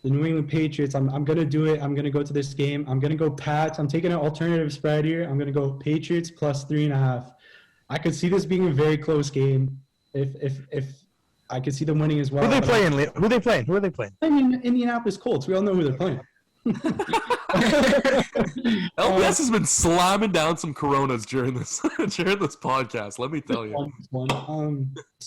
the New England Patriots, I'm going to do it. I'm going to go to this game. I'm going to go Pats. I'm taking an alternative spread here. I'm going to go Patriots plus 3.5. I could see this being a very close game. If I could see them winning as well. Who are they playing? I mean, Indianapolis Colts. We all know who they're playing. LPS has been slamming down some Coronas during this podcast. Let me tell you. It's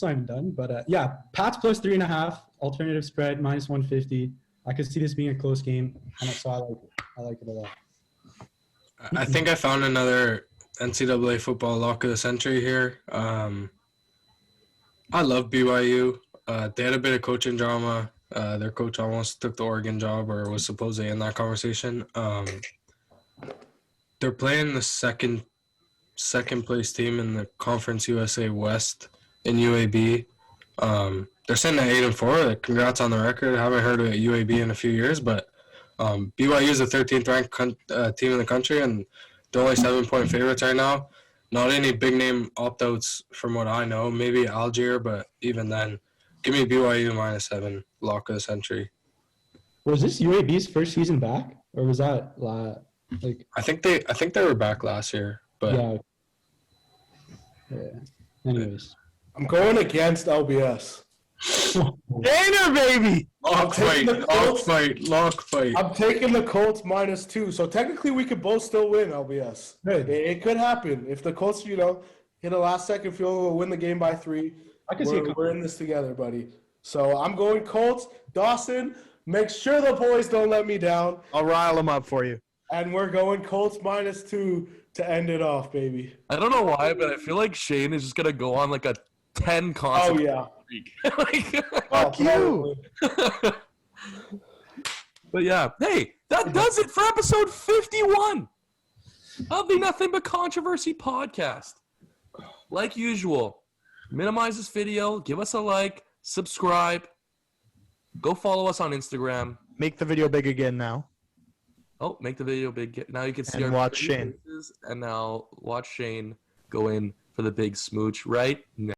not even done, but yeah, Pats plus 3.5, alternative spread minus 150. I could see this being a close game, and so I like it a lot. I think I found another NCAA football lock of the century here. I love BYU. They had a bit of coaching drama. Their coach almost took the Oregon job or was supposedly in that conversation. They're playing the second place team in the Conference USA West in UAB. They're sitting at 8-4. Like, congrats on the record. I haven't heard of UAB in a few years, but BYU is the 13th ranked team in the country, and they're only 7-point favorites right now. Not any big name opt-outs from what I know. Maybe Algier, but even then, give me BYU -7, lock of the century. Was this UAB's first season back, or was that I think they were back last year, but yeah. Anyways, I'm going against LBS. Gainer, baby. lock fight. I'm taking the Colts -2. So technically, we could both still win LBS. Good. It could happen if the Colts, hit a last-second field goal, win the game by 3. I can see it. We're in this together, buddy. So I'm going Colts. Dawson, make sure the boys don't let me down. I'll rile them up for you. And we're going Colts -2 to end it off, baby. I don't know why, but I feel like Shane is just gonna go on like a 10 Oh, constant yeah. streak. Like, Fuck you. but yeah, hey, that does it for episode 51 of the Nothing But Controversy podcast. Like usual, minimize this video, give us a like, subscribe, go follow us on Instagram. Make the video big again now. Oh, make the video big. Now you can see And our watch pretty Shane. faces, and now watch Shane go in for the big smooch right now.